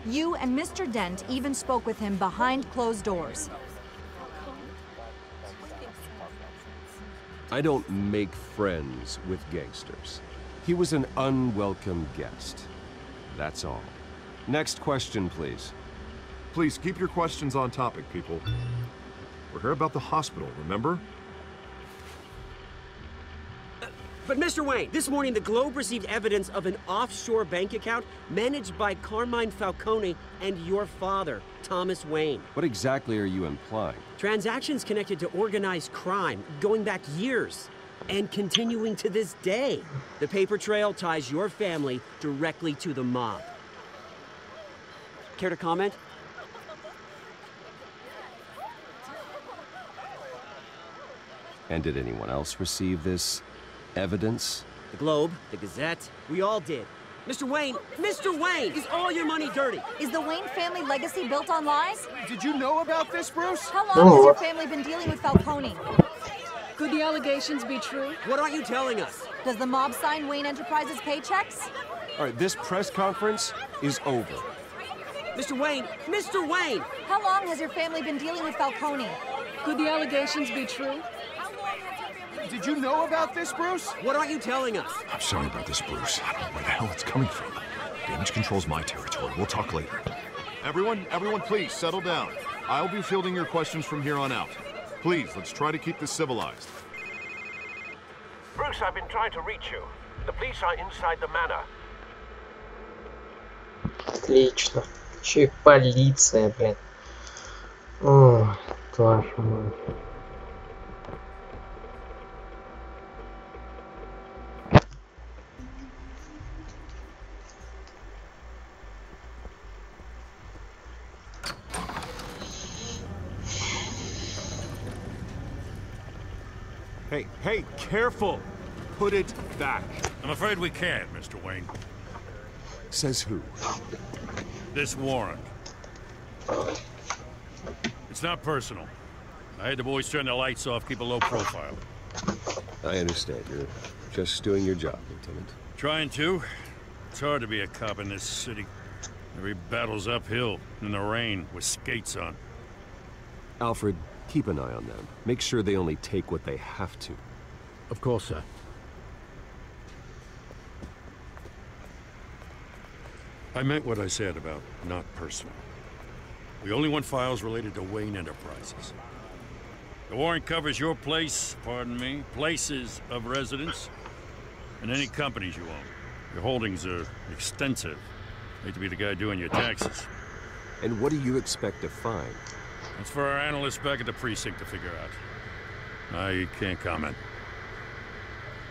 You and Mr. Dent even spoke with him behind closed doors. I don't make friends with gangsters. He was an unwelcome guest. That's all. Next question, please. Please keep your questions on topic, people. We're here about the hospital, remember? But Mr. Wayne, this morning the Globe received evidence of an offshore bank account managed by Carmine Falcone and your father, Thomas Wayne. What exactly are you implying? Transactions connected to organized crime, going back years, and continuing to this day. The paper trail ties your family directly to the mob. Care to comment? And did anyone else receive this evidence? The Globe, the Gazette, we all did. Mr. Wayne, is all your money dirty? Is the Wayne family legacy built on lies? Did you know about this, Bruce? How long has your family been dealing with Falcone? Could the allegations be true? What aren't you telling us? Does the mob sign Wayne Enterprises paychecks? All right, this press conference is over. Mr. Wayne! How long has your family been dealing with Falcone? Could the allegations be true? Did you know about this, Bruce? What aren't you telling us? I'm sorry about this, Bruce. I don't know where the hell it's coming from. Damage control's my territory. We'll talk later. Everyone, please, settle down. I'll be fielding your questions from here on out. Please, let's try to keep this civilized. Bruce, I've been trying to reach you. The police are inside the manor. Отлично. Еще и полиция, блин. О, тварь мой. Hey, careful! Put it back. I'm afraid we can't, Mr. Wayne. Says who? This warrant. It's not personal. I had the boys turn the lights off, keep a low profile. I understand. You're just doing your job, Lieutenant. Trying to. It's hard to be a cop in this city. Every battle's uphill, in the rain, with skates on. Alfred, keep an eye on them. Make sure they only take what they have to. Of course, sir. I meant what I said about not personal. We only want files related to Wayne Enterprises. The warrant covers your place, pardon me, places of residence, and any companies you own. Your holdings are extensive. Hate to be the guy doing your taxes. And what do you expect to find? That's for our analysts back at the precinct to figure out. I can't comment.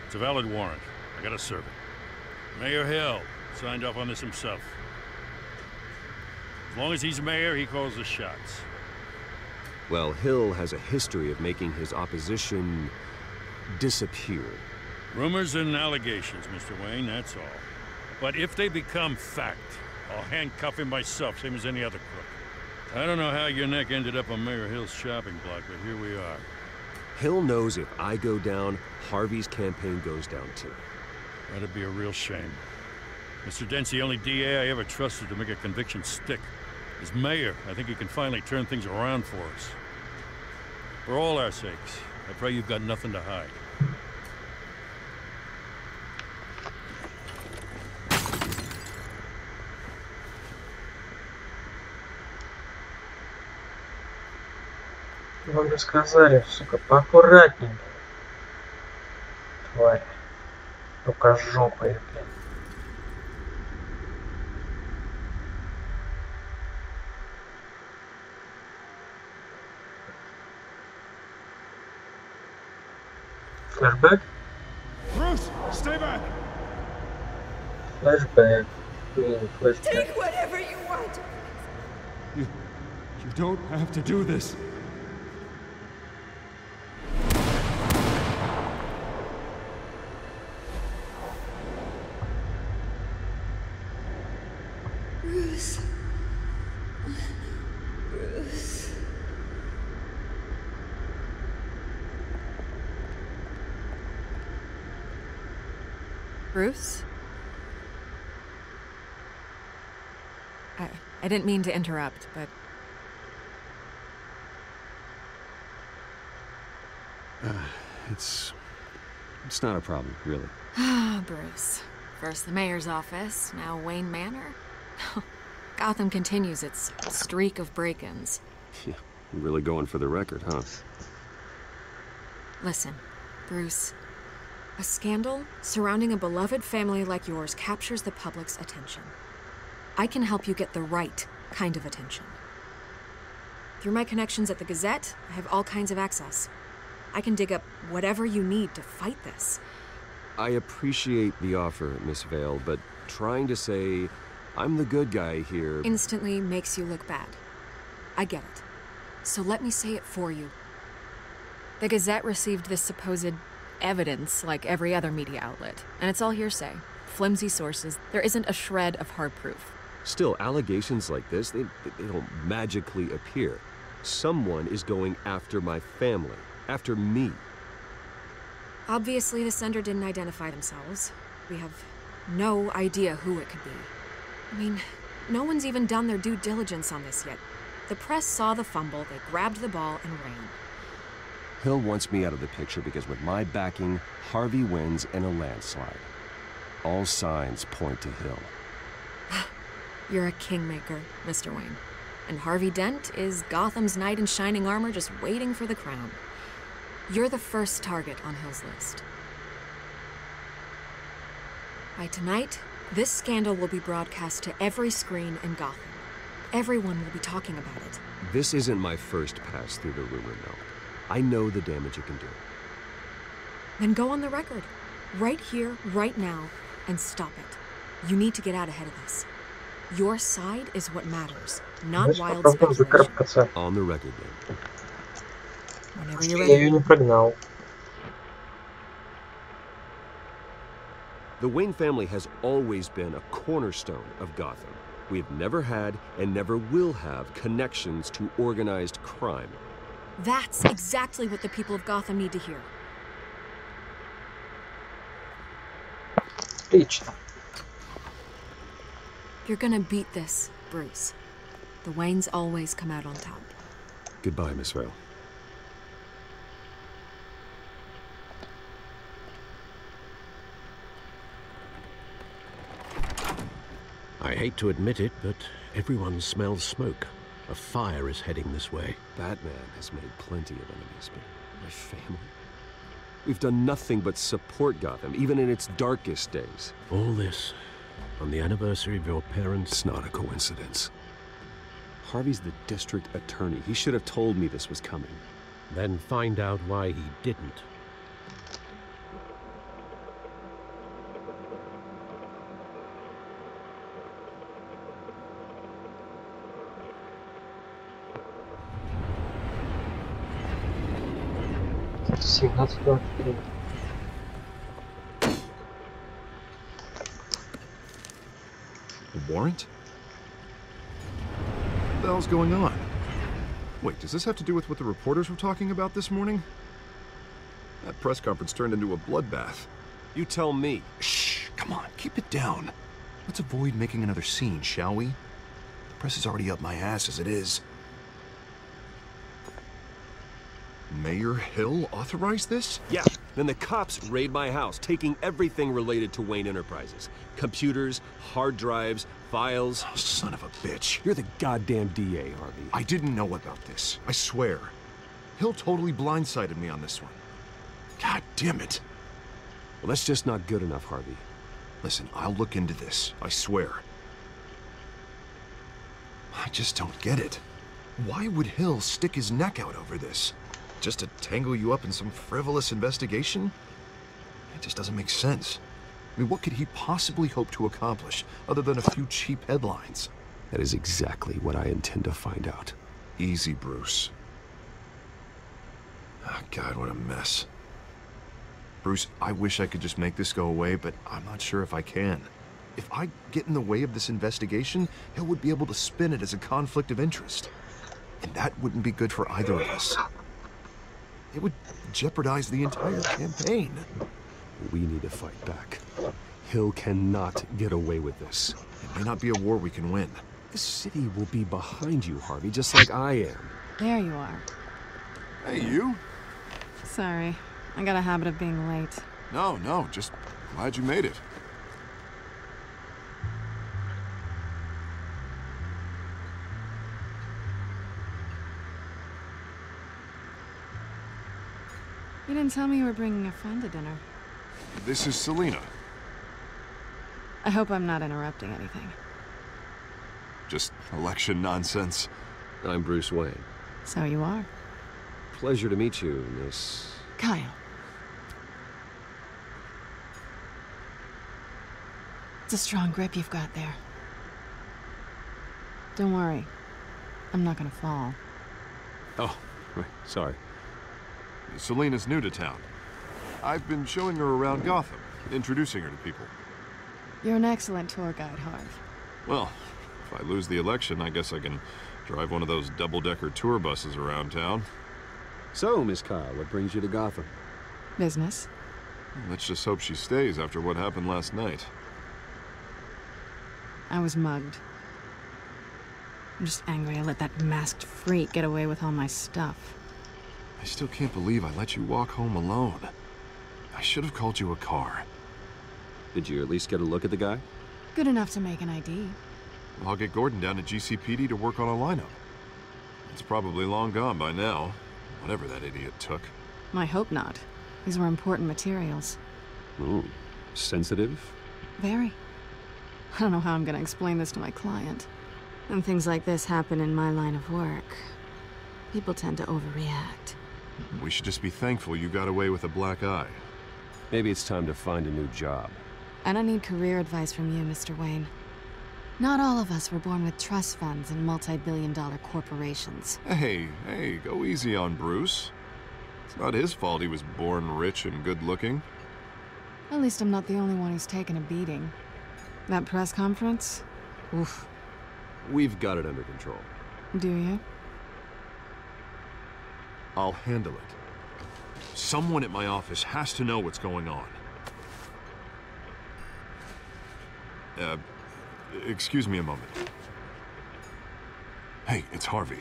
It's a valid warrant. I gotta serve it. Mayor Hill signed off on this himself. As long as he's mayor, he calls the shots. Well, Hill has a history of making his opposition disappear. Rumors and allegations, Mr. Wayne, that's all. But if they become fact, I'll handcuff him myself, same as any other crook. I don't know how your neck ended up on Mayor Hill's shopping block, but here we are. Hill knows if I go down, Harvey's campaign goes down too. That'd be a real shame. Mr. Dent's the only DA I ever trusted to make a conviction stick. As mayor, I think he can finally turn things around for us. For all our sakes, I pray you've got nothing to hide. Вам же сказали, сука, поаккуратнее. Тварь. Рукожопая, блин. Flashback? Bruce, stay back. Flashback. Flashback. Take whatever you want. You don't have to do this. Bruce. Bruce. Bruce? I didn't mean to interrupt, but... It's not a problem, really. Ah, Bruce. First the mayor's office, now Wayne Manor. Gotham continues its streak of break-ins. Yeah, you're really going for the record, huh? Listen, Bruce. A scandal surrounding a beloved family like yours captures the public's attention. I can help you get the right kind of attention. Through my connections at the Gazette, I have all kinds of access. I can dig up whatever you need to fight this. I appreciate the offer, Miss Vale, but trying to say I'm the good guy here... Instantly makes you look bad. I get it. So let me say it for you. The Gazette received this supposed evidence like every other media outlet, and it's all hearsay. Flimsy sources. There isn't a shred of hard proof. Still, allegations like this, they don't magically appear. Someone is going after my family. After me. Obviously, the sender didn't identify themselves. We have no idea who it could be. I mean, no one's even done their due diligence on this yet. The press saw the fumble, they grabbed the ball and ran. Hill wants me out of the picture because with my backing, Harvey wins in a landslide. All signs point to Hill. You're a kingmaker, Mr. Wayne. And Harvey Dent is Gotham's knight in shining armor just waiting for the crown. You're the first target on Hill's list. By tonight, this scandal will be broadcast to every screen in Gotham. Everyone will be talking about it. This isn't my first pass through the rumor mill. I know the damage it can do. Then go on the record. Right here, right now, and stop it. You need to get out ahead of this. Your side is what matters, not wild speculation. On the record, then. Whenever you're Я ее ready. не прогнал. The Wayne family has always been a cornerstone of Gotham. We have never had and never will have connections to organized crime. That's exactly what the people of Gotham need to hear. Отлично. You're gonna beat this, Bruce. The Waynes always come out on top. Goodbye, Miss Vale. I hate to admit it, but everyone smells smoke. A fire is heading this way. Batman has made plenty of enemies, but my family? We've done nothing but support Gotham, even in its darkest days. All this on the anniversary of your parents'... It's not a coincidence. Harvey's the district attorney. He should have told me this was coming. Then find out why he didn't. A warrant? What the hell's going on? Wait, does this have to do with what the reporters were talking about this morning? That press conference turned into a bloodbath. You tell me. Shh, come on, keep it down. Let's avoid making another scene, shall we? The press is already up my ass as it is. Mayor Hill authorized this? Yeah. Then the cops raid my house, taking everything related to Wayne Enterprises. Computers, hard drives, files. Oh, son of a bitch. You're the goddamn DA, Harvey. I didn't know about this. I swear. Hill totally blindsided me on this one. God damn it. Well, that's just not good enough, Harvey. Listen, I'll look into this. I swear. I just don't get it. Why would Hill stick his neck out over this? Just to tangle you up in some frivolous investigation? It just doesn't make sense. I mean, what could he possibly hope to accomplish other than a few cheap headlines? That is exactly what I intend to find out. Easy, Bruce. Oh, God, what a mess. Bruce, I wish I could just make this go away, but I'm not sure if I can. If I get in the way of this investigation, Hill would be able to spin it as a conflict of interest. And that wouldn't be good for either of us. It would jeopardize the entire campaign. We need to fight back. Hill cannot get away with this. It may not be a war we can win. This city will be behind you, Harvey, just like I am. There you are. Hey, you? Sorry. I got a habit of being late. No, just glad you made it. You didn't tell me you were bringing a friend to dinner. This is Selina. I hope I'm not interrupting anything. Just election nonsense. I'm Bruce Wayne. So you are. Pleasure to meet you, Miss... Kyle. It's a strong grip you've got there. Don't worry. I'm not gonna fall. Oh, right. Sorry. Selina's new to town. I've been showing her around Gotham, introducing her to people. You're an excellent tour guide, Harv. Well, if I lose the election, I guess I can drive one of those double-decker tour buses around town. So, Miss Kyle, what brings you to Gotham? Business. Let's just hope she stays after what happened last night. I was mugged. I'm just angry I let that masked freak get away with all my stuff. I still can't believe I let you walk home alone. I should have called you a car. Did you at least get a look at the guy? Good enough to make an ID. Well, I'll get Gordon down to GCPD to work on a lineup. It's probably long gone by now, whatever that idiot took. I hope not. These were important materials. Ooh, sensitive? Very. I don't know how I'm gonna explain this to my client. When things like this happen in my line of work, people tend to overreact. We should just be thankful you got away with a black eye. Maybe it's time to find a new job. I don't need career advice from you, Mr. Wayne. Not all of us were born with trust funds and multi-billion-dollar corporations. Hey, go easy on Bruce. It's not his fault he was born rich and good-looking. At least I'm not the only one who's taken a beating. That press conference? Oof. We've got it under control. Do you? I'll handle it. Someone at my office has to know what's going on. Excuse me a moment. Hey, it's Harvey.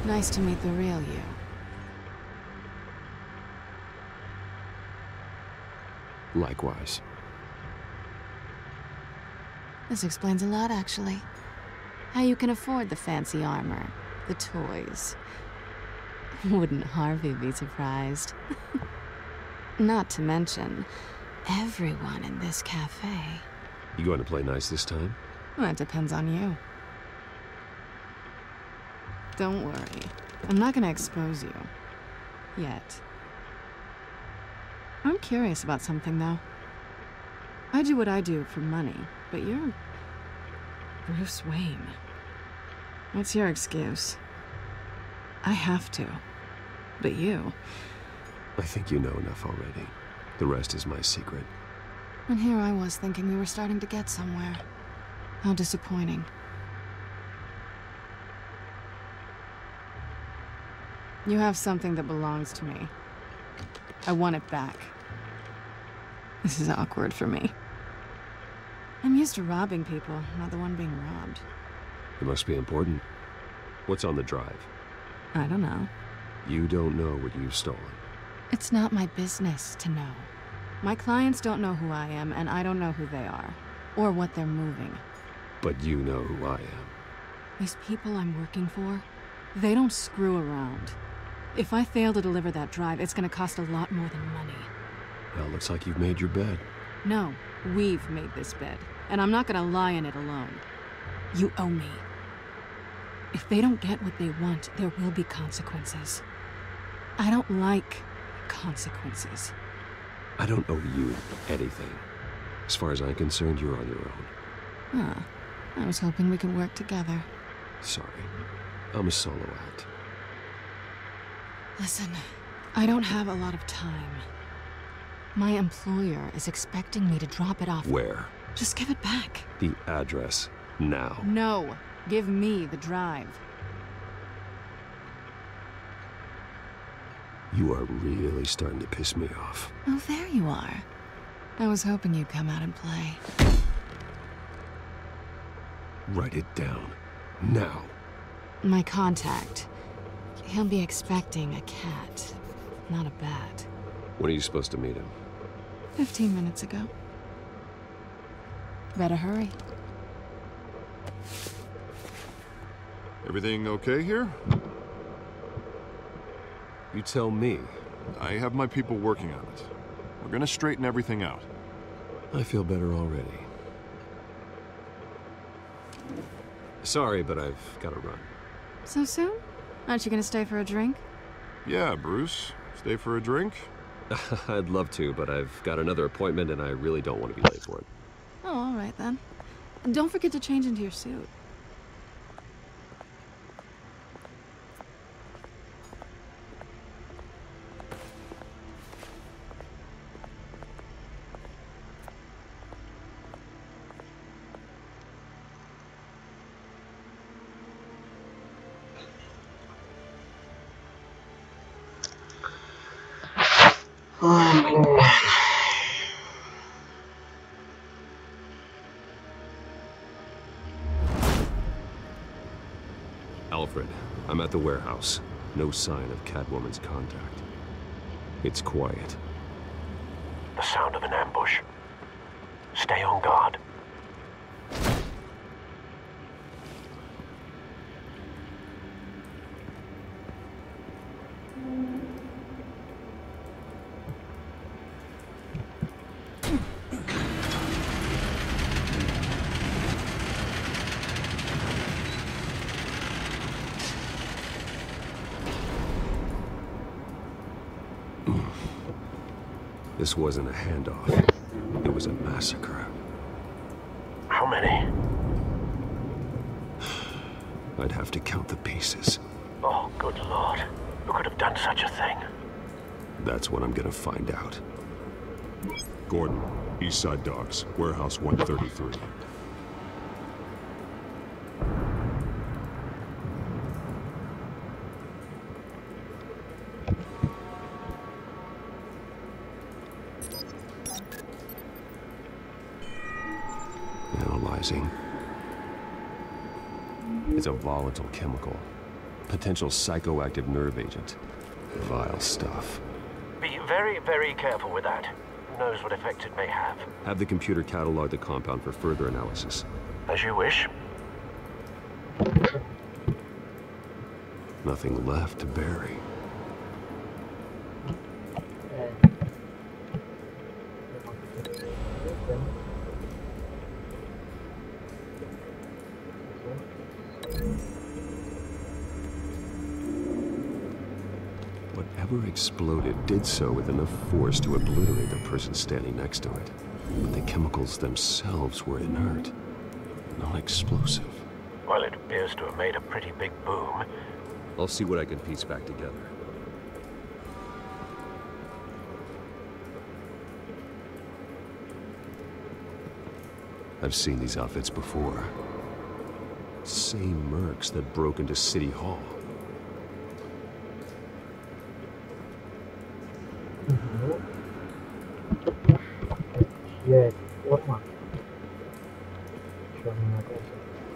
Nice to meet the real you. Likewise. This explains a lot, actually. How you can afford the fancy armor, the toys. Wouldn't Harvey be surprised? Not to mention, everyone in this cafe. You going to play nice this time? Well, it depends on you. Don't worry. I'm not gonna expose you. Yet. I'm curious about something, though. I do what I do for money, but you're Bruce Wayne. What's your excuse? I have to. But you... I think you know enough already. The rest is my secret. And here I was thinking we were starting to get somewhere. How disappointing. You have something that belongs to me. I want it back. This is awkward for me. I'm used to robbing people, not the one being robbed. It must be important. What's on the drive? I don't know. You don't know what you've stolen. It's not my business to know. My clients don't know who I am, and I don't know who they are. Or what they're moving. But you know who I am. These people I'm working for, they don't screw around. If I fail to deliver that drive, it's gonna cost a lot more than money. Well, looks like you've made your bed. No, we've made this bed, and I'm not gonna lie in it alone. You owe me. If they don't get what they want, there will be consequences. I don't like consequences. I don't owe you anything. As far as I'm concerned, you're on your own. Huh. I was hoping we could work together. Sorry. I'm a solo act. Listen, I don't have a lot of time. My employer is expecting me to drop it off. Where? Just give it back. The address. Now. No. Give me the drive. You are really starting to piss me off. Oh, there you are. I was hoping you'd come out and play. Write it down. Now. My contact. He'll be expecting a cat, not a bat. When are you supposed to meet him? 15 minutes ago. Better hurry. Everything okay here? You tell me. I have my people working on it. We're gonna straighten everything out. I feel better already. Sorry, but I've got to run. So soon? Aren't you gonna stay for a drink? Yeah, Bruce. Stay for a drink? I'd love to, but I've got another appointment and I really don't want to be late for it. Oh, all right then. And don't forget to change into your suit. Alfred, I'm at the warehouse. No sign of Catwoman's contact. It's quiet. The sound of an ambush. Stay on guard. This wasn't a handoff. It was a massacre. How many? I'd have to count the pieces. Oh, good Lord. Who could have done such a thing? That's what I'm gonna find out. Gordon, East Side Docks, Warehouse 133. Analyzing. It's a volatile chemical. Potential psychoactive nerve agent. Vile stuff. Be very, very careful with that. Who knows what effect it may have. Have the computer catalog the compound for further analysis. As you wish. Nothing left to bury. Whatever exploded did so with enough force to obliterate the person standing next to it. But the chemicals themselves were inert, non-explosive. Well, it appears to have made a pretty big boom. I'll see what I can piece back together. I've seen these outfits before. Same mercs that broke into City Hall.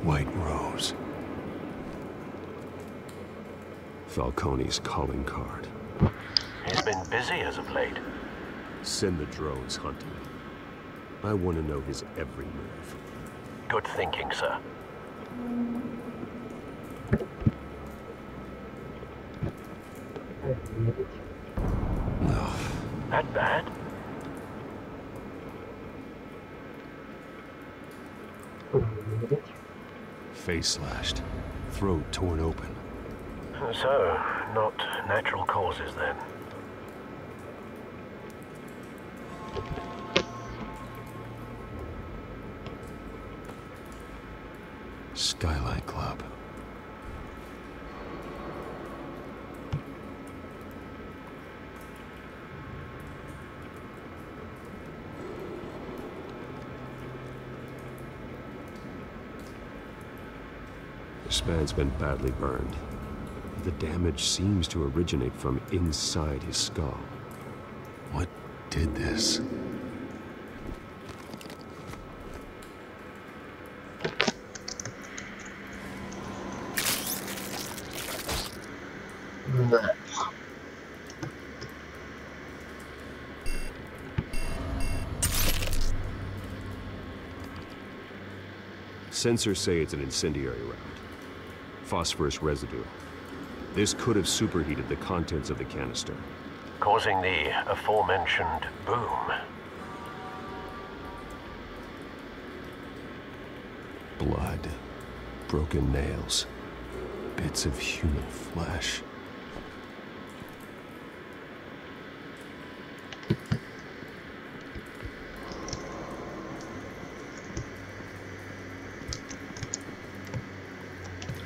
White Rose. Falcone's calling card. He's been busy as of late. Send the drones hunting. I want to know his every move. Good thinking, sir. No. That bad? Face slashed. Throat torn open. So, not natural causes then. Skyline Club. This man's been badly burned. The damage seems to originate from inside his skull. What did this? Sensors say it's an incendiary round. Phosphorus residue. This could have superheated the contents of the canister, causing the aforementioned boom. Blood, broken nails, bits of human flesh.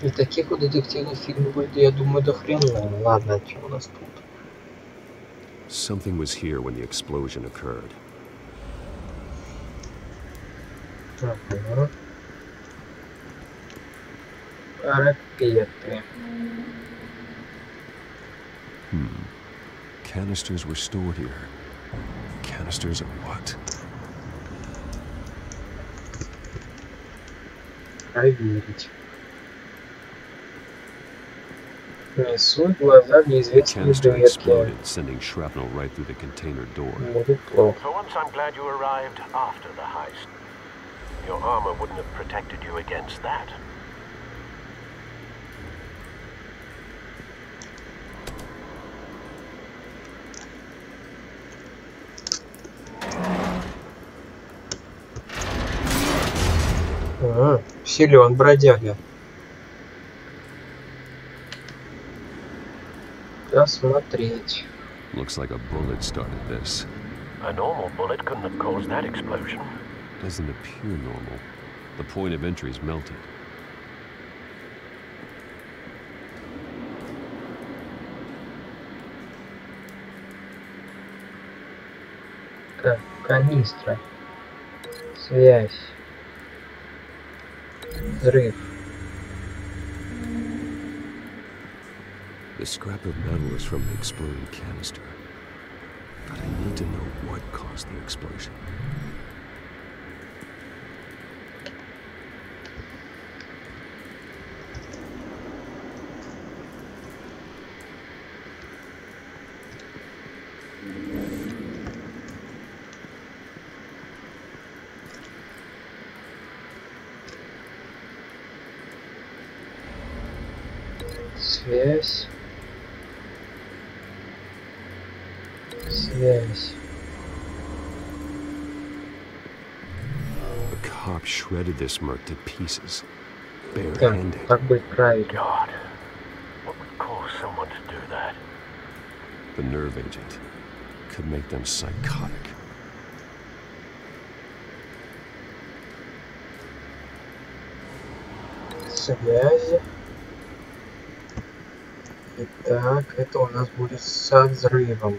И таких вот детективных фильмов будет, я думаю, до хрена. Ладно, что у нас тут? Something was here when the explosion occurred. Ракеты. Canisters were stored here. Canisters of what? Проверить. Несут глаза в неизвестные дверки. Sending shrapnel right through the container door. Будет плохо. For once, I'm glad you arrived after the heist. Your armor wouldn't have protected you against that. Силен бродяга. Посмотреть. Looks like a bullet started this. A normal bullet couldn't have caused that explosion. Doesn't appear normal. The point of entry's melted. Так, канистра. Связь. Взрыв. The scrap of metal is from the exploding canister. But I need to know what caused the explosion. Связь. Связь. The cop shredded this merc to pieces, Так, barehanded. как быть правильно? God, what would cause someone to do that? The nerve agent could make them psychotic. Связи. Итак, это у нас будет со взрывом.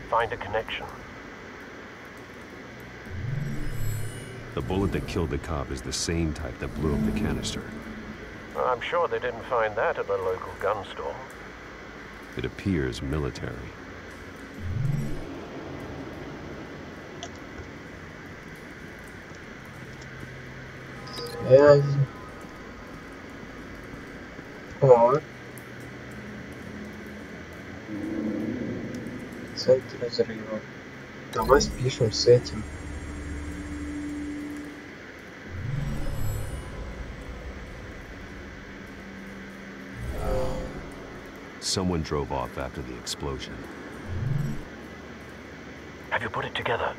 Find a connection. The bullet that killed the cop is the same type that blew up the canister. I'm sure they didn't find that at the local gun store. It appears military. Связи. О. Центр взрыва. Давай спишем с этим. Someone drove off after the explosion. Have you put it together?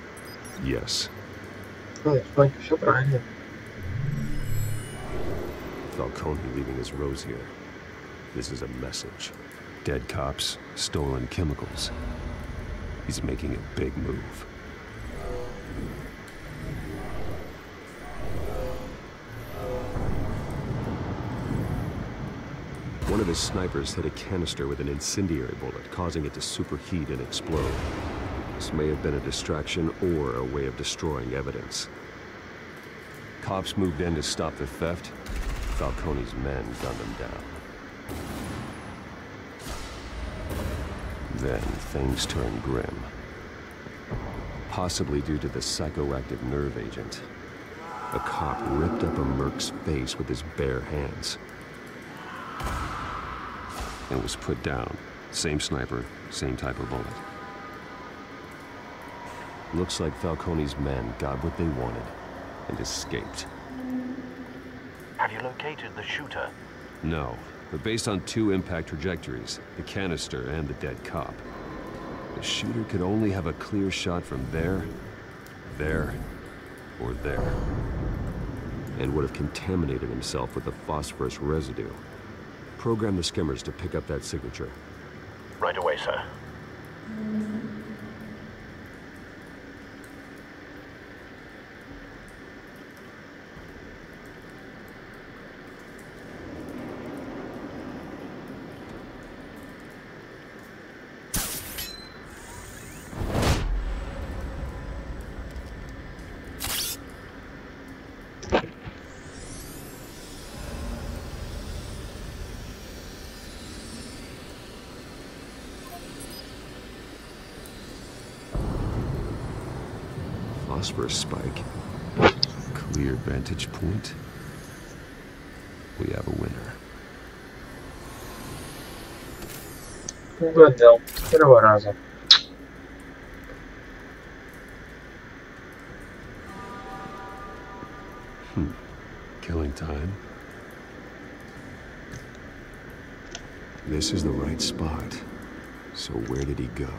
Yes. Вроде все правильно. Falcone leaving his rose here. This is a message. Dead cops, stolen chemicals. He's making a big move. One of his snipers hit a canister with an incendiary bullet, causing it to superheat and explode. This may have been a distraction or a way of destroying evidence. Cops moved in to stop the theft. Falcone's men gunned them down. Then things turned grim. Possibly due to the psychoactive nerve agent. A cop ripped up a merc's face with his bare hands. And was put down. Same sniper, same type of bullet. Looks like Falcone's men got what they wanted and escaped. Have you located the shooter? No, but based on two impact trajectories, the canister and the dead cop, the shooter could only have a clear shot from there, or there, and would have contaminated himself with the phosphorus residue. Program the skimmers to pick up that signature. Right away, sir. Phosphorus spike. Clear vantage point. We have a winner. Угадал. С первого раза. Killing time. This is the right spot. So where did he go?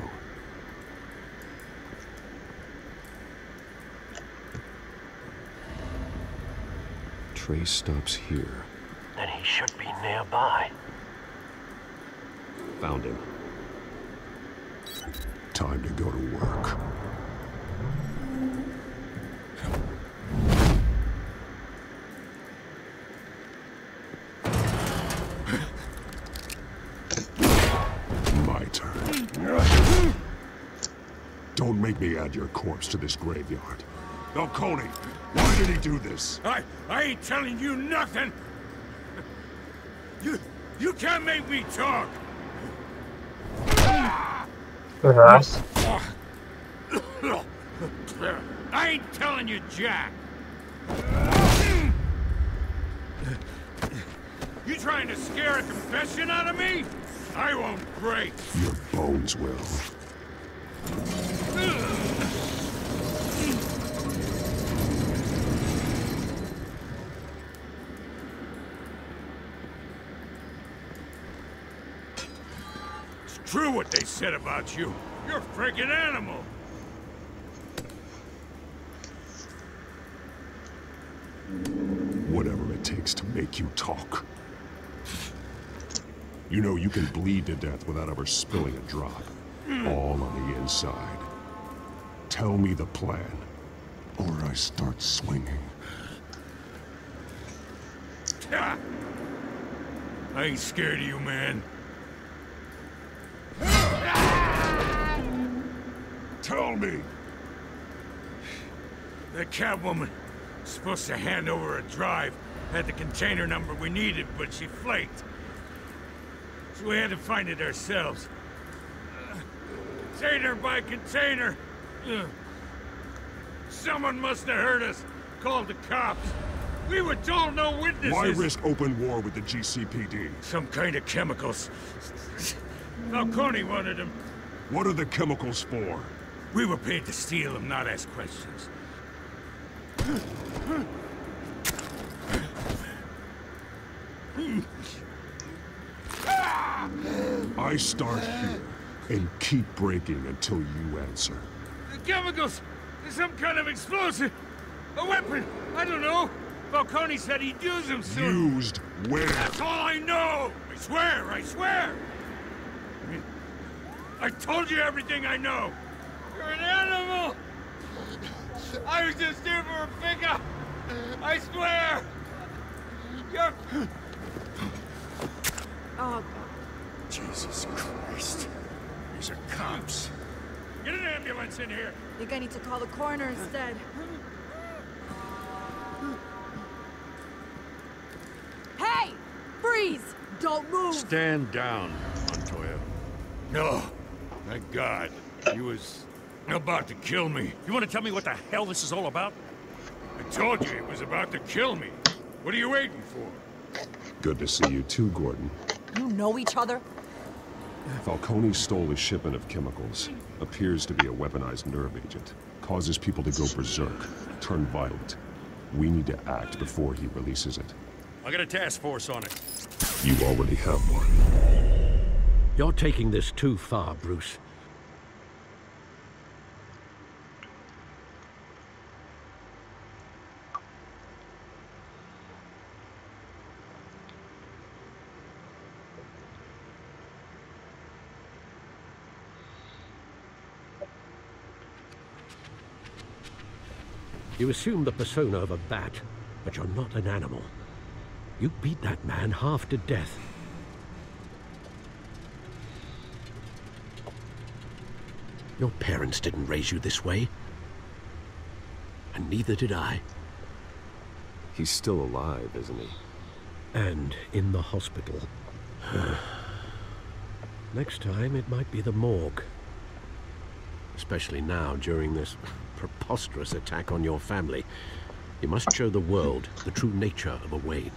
trace stops here. Then he should be nearby. Found him. Time to go to work. My turn. Don't make me add your corpse to this graveyard. Falcone, why did he do this? I ain't telling you nothing! You can't make me talk! Раз. I ain't telling you, Jack! You trying to scare a confession out of me? I won't break! Your bones will. It's true what they said about you. You're a freaking animal! Whatever it takes to make you talk. You know you can bleed to death without ever spilling a drop. All on the inside. Tell me the plan, or I start swinging. I ain't scared of you, man. Tell me! That Catwoman was supposed to hand over a drive. Had the container number we needed, but she flaked. So we had to find it ourselves. Container by container. Someone must have heard us. Called the cops. We were told no witnesses. Why risk open war with the GCPD? Some kind of chemicals. Falcone wanted them. What are the chemicals for? We were paid to steal them, not ask questions. I start here and keep breaking until you answer. The chemicals! There's some kind of explosive! A weapon! I don't know! Falcone said he'd use them soon. Used where? That's all I know! I swear! I swear! I told you everything I know! You're an animal! I was just here for a pickup! I swear! You're... Oh, Jesus Christ. These are cops. Get an ambulance in here! I think I need to call the coroner instead. Hey! Freeze! Don't move! Stand down, Montoya. No. Thank God. He was about to kill me. You want to tell me what the hell this is all about? I told you he was about to kill me. What are you waiting for? Good to see you too, Gordon. You know each other? Falcone stole a shipment of chemicals. Appears to be a weaponized nerve agent. Causes people to go berserk, turn violent. We need to act before he releases it. I got a task force on it. You already have one. You're taking this too far, Bruce. You assume the persona of a bat, but you're not an animal. You beat that man half to death. Your parents didn't raise you this way. And neither did I. He's still alive, isn't he? And in the hospital. Next time, it might be the morgue. Especially now, during this preposterous attack on your family. You must show the world the true nature of a Wayne.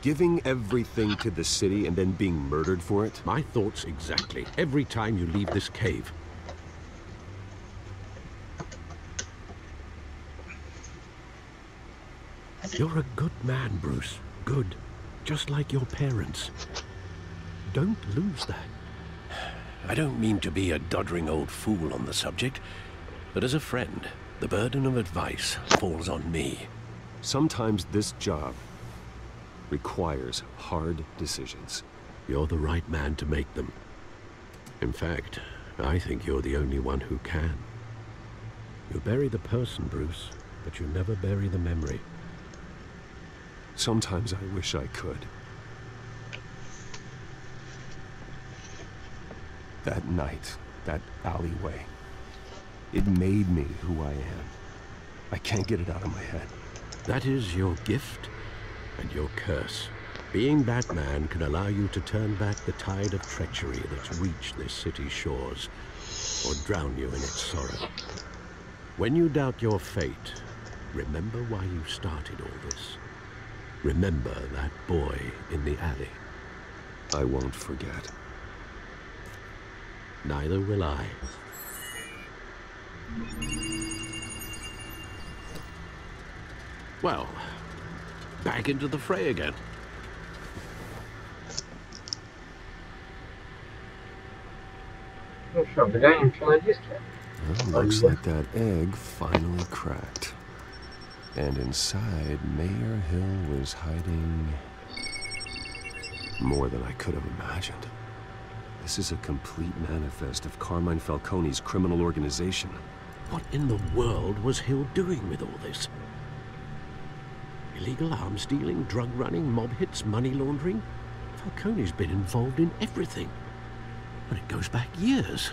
Giving everything to the city and then being murdered for it? My thoughts exactly. Every time you leave this cave. You're a good man, Bruce. Good. Just like your parents. Don't lose that. I don't mean to be a doddering old fool on the subject, but as a friend, the burden of advice falls on me. Sometimes this job requires hard decisions. You're the right man to make them. In fact, I think you're the only one who can. You bury the person, Bruce, but you never bury the memory. Sometimes I wish I could. That night, that alleyway, it made me who I am. I can't get it out of my head. That is your gift and your curse. Being Batman can allow you to turn back the tide of treachery that's reached this city's shores, or drown you in its sorrow. When you doubt your fate, remember why you started all this. Remember that boy in the alley. I won't forget. Neither will I. Well, back into the fray again. Ну что, глянем, что на диске. Well, looks like that egg finally cracked. And inside, Mayor Hill was hiding more than I could have imagined. This is a complete manifest of Carmine Falcone's criminal organization. What in the world was Hill doing with all this? Illegal arms dealing, drug running, mob hits, money laundering? Falcone's been involved in everything. And it goes back years.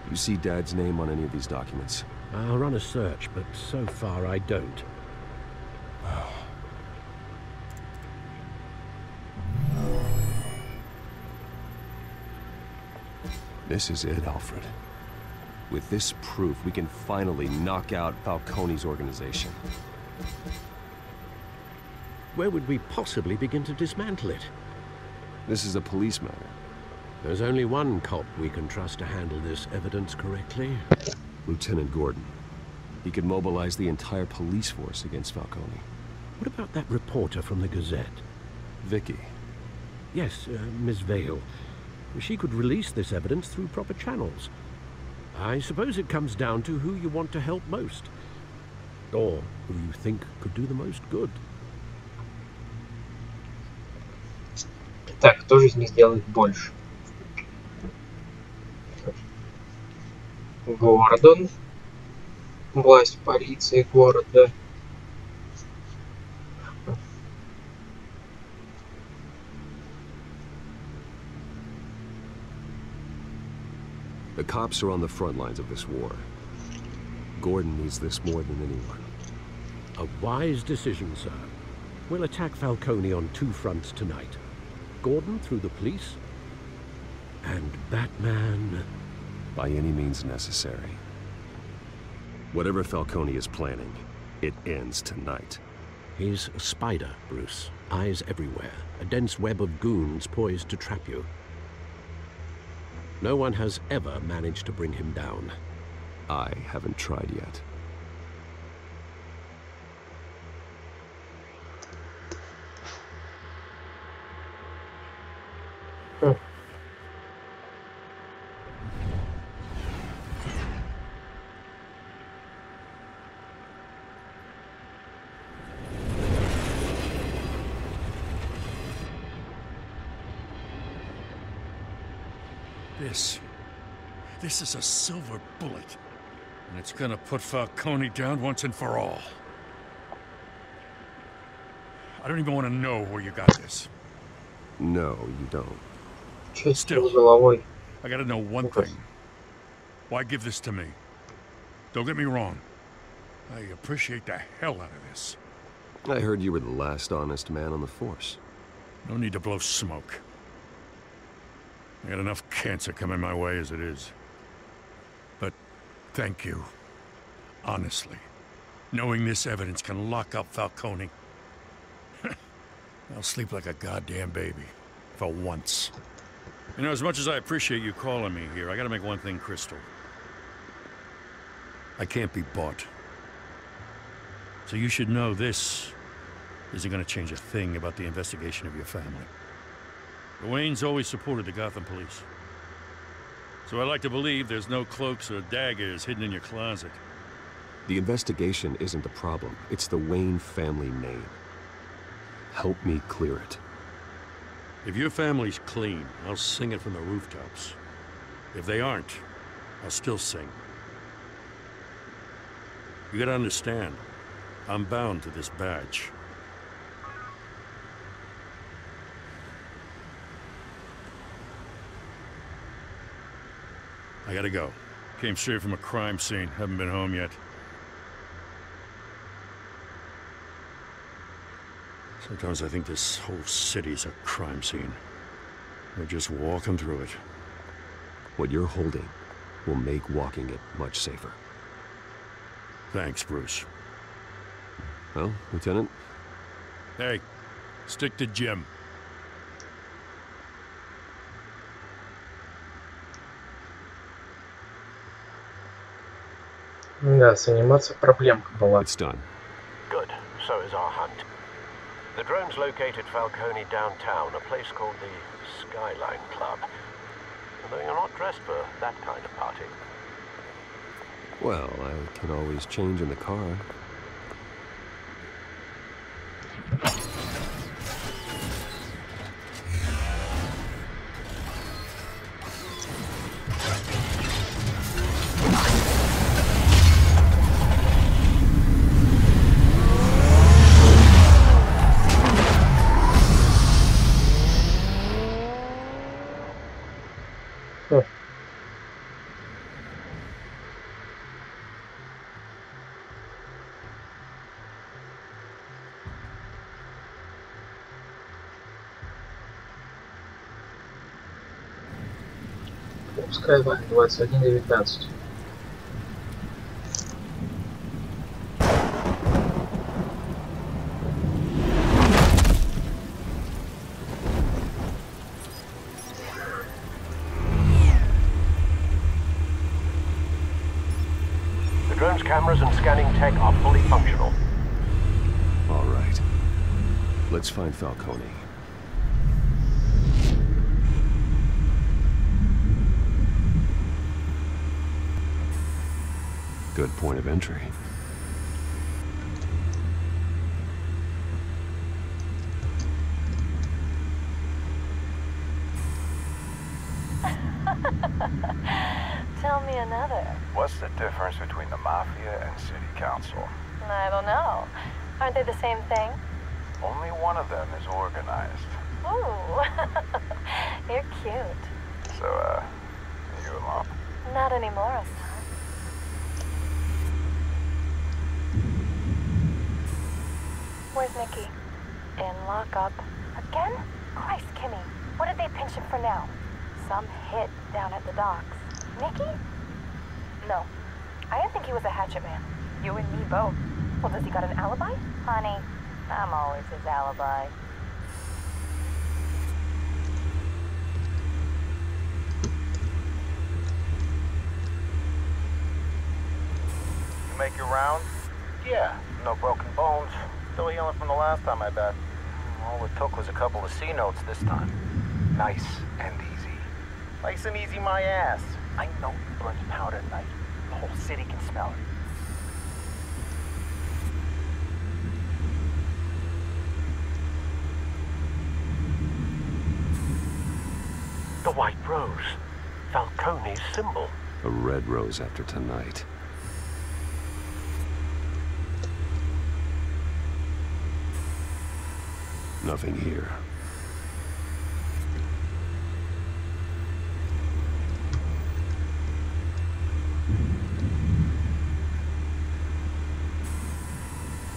You see Dad's name on any of these documents? I'll run a search, but so far I don't. This is it, Alfred. With this proof, we can finally knock out Falcone's organization. Where would we possibly begin to dismantle it? This is a police matter. There's only one cop we can trust to handle this evidence correctly. Lieutenant Gordon. He could mobilize the entire police force against Falcone. What about that reporter from the Gazette? Vicky. Yes, Miss Vale. She could release this evidence through proper channels. I suppose it comes down to who you want to help most. Or who you think could do the most good. Так, кто же из них делает больше? Гордон. Власть полиции города. The cops are on the front lines of this war. Gordon needs this more than anyone. A wise decision, sir. We'll attack Falcone on two fronts tonight. Gordon through the police, and Batman... by any means necessary. Whatever Falcone is planning, it ends tonight. He's a spider, Bruce. Eyes everywhere. A dense web of goons poised to trap you. No one has ever managed to bring him down. I haven't tried yet. This is a silver bullet, and it's gonna put Falcone down once and for all. I don't even want to know where you got this. No, you don't. Still, I gotta know one thing. Why give this to me? Don't get me wrong. I appreciate the hell out of this. I heard you were the last honest man on the force. No need to blow smoke. I got enough cancer coming my way as it is. But thank you. Honestly. Knowing this evidence can lock up Falcone. I'll sleep like a goddamn baby. For once. You know, as much as I appreciate you calling me here, I gotta make one thing crystal. I can't be bought. So you should know this isn't gonna change a thing about the investigation of your family. The Waynes always supported the Gotham police. So I like to believe there's no cloaks or daggers hidden in your closet. The investigation isn't the problem. It's the Wayne family name. Help me clear it. If your family's clean, I'll sing it from the rooftops. If they aren't, I'll still sing. You gotta understand, I'm bound to this badge. I gotta go. Came straight from a crime scene. Haven't been home yet. Sometimes I think this whole city's a crime scene. We're just walking through it. What you're holding will make walking it much safer. Thanks, Bruce. Well, Lieutenant? Hey, stick to Jim. Да, с анимацией проблемка была. It's done. Good. So is our hunt. The drones located Falcone downtown, a place called the Skyline Club. Although you're not dressed for that kind of party. Well, I can always change in the car. Skyline 2119. The drone's cameras and scanning tech are fully functional. All right. Let's find Falcone. Good point of entry. Tell me another. What's the difference between the Mafia and City Council? I don't know. Aren't they the same thing? Only one of them is organized. Ooh. You're cute. So, you a mom? Not anymore, I'm not. Where's Nikki? In lockup. Again? Christ, Kimmy. What did they pinch him for now? Some hit down at the docks. Nikki? No. I didn't think he was a hatchet man. You and me both. Well, does he got an alibi? Honey, I'm always his alibi. You make your rounds? Yeah, no broken bones. Still healing from the last time, I bet. All it took was a couple of C notes this time. Nice and easy. Nice and easy, my ass. I know you burned powder at night. The whole city can smell it. The white rose. Falcone's symbol. A red rose after tonight. Nothing here.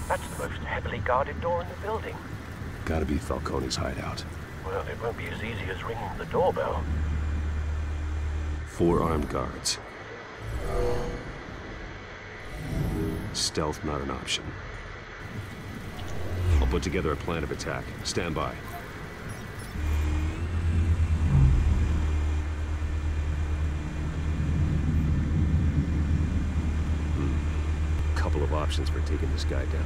That's the most heavily guarded door in the building. Gotta be Falcone's hideout. Well, it won't be as easy as ringing the doorbell. 4 armed guards. Stealth not an option. I'll put together a plan of attack. Stand by. Couple of options for taking this guy down.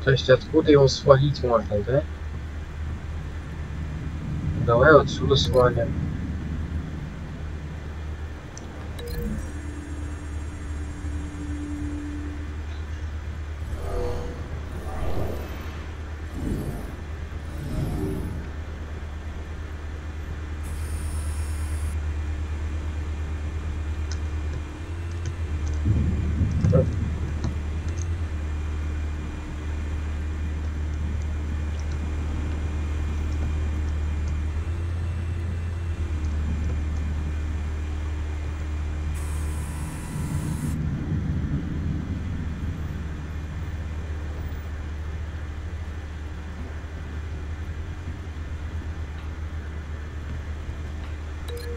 То есть откуда его свалить можно, да? Давай вот отсюда свалим.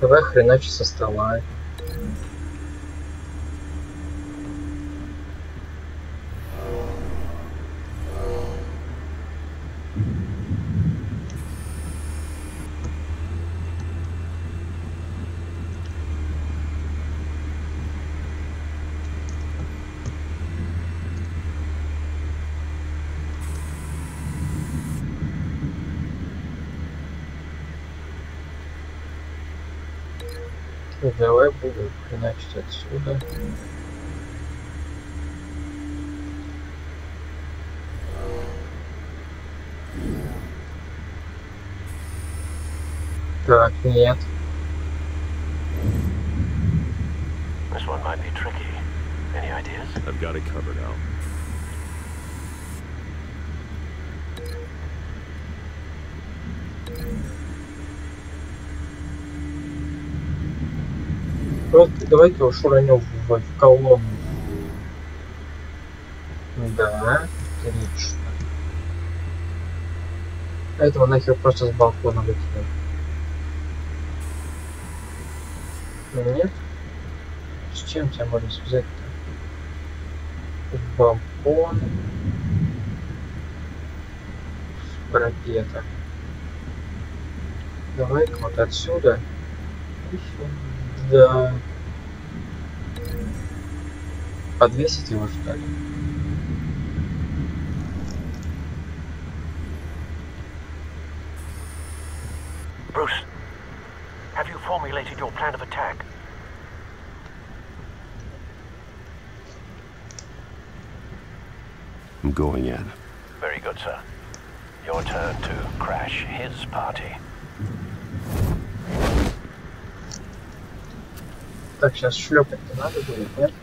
Давай хреначить со стола. Давай буду хреначить отсюда. Так, нет. This one might be tricky. Any ideas? I've got it covered, Al. Просто давайте его шуранем в колонну. Да, отлично. А этого нахер просто с балкона выкинем. Нет? С чем тебя можно связать-то? Балкон. С парапета. Давай-ка вот отсюда. Да. Подвесить его, что ли? Bruce, have you formulated your plan of attack? I'm going in. Very good, sir. Your turn to crash his party. Так, сейчас шлепать-то надо будет, нет?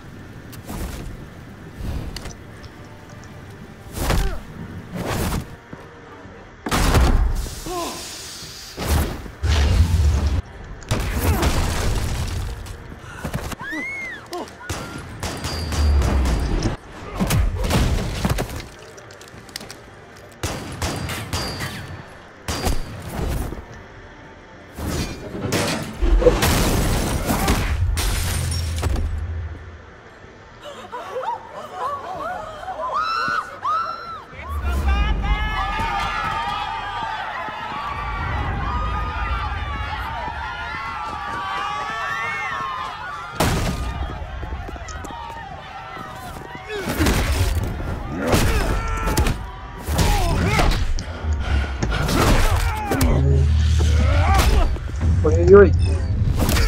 Ой-ой-ой,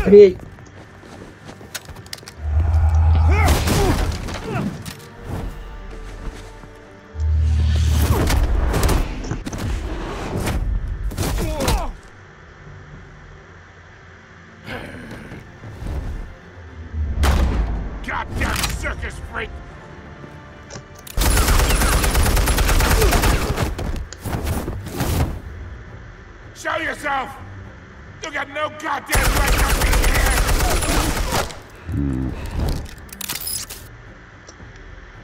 быстрей! Goddamn circus freak! Show yourself! You got no goddamn right to be here!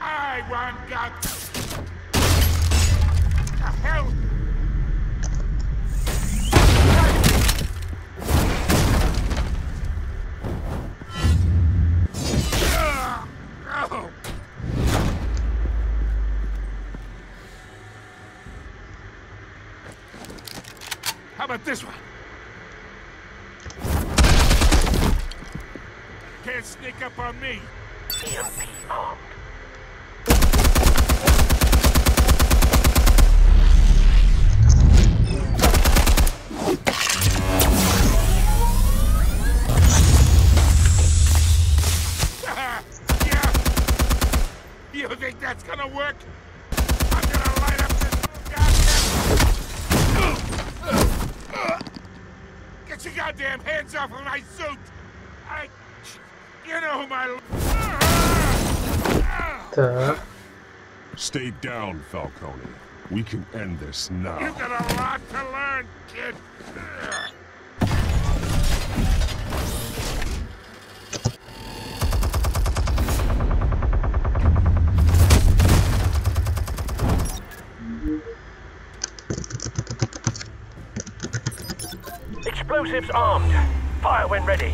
I want God. The hell? How about this one? Can't sneak up on me. EMP armed. goddamn hands off of my suit! You know who my... Так. Stay down, Falcone. We can end this now. You got a lot to learn, kid. Explosives armed. Fire when ready.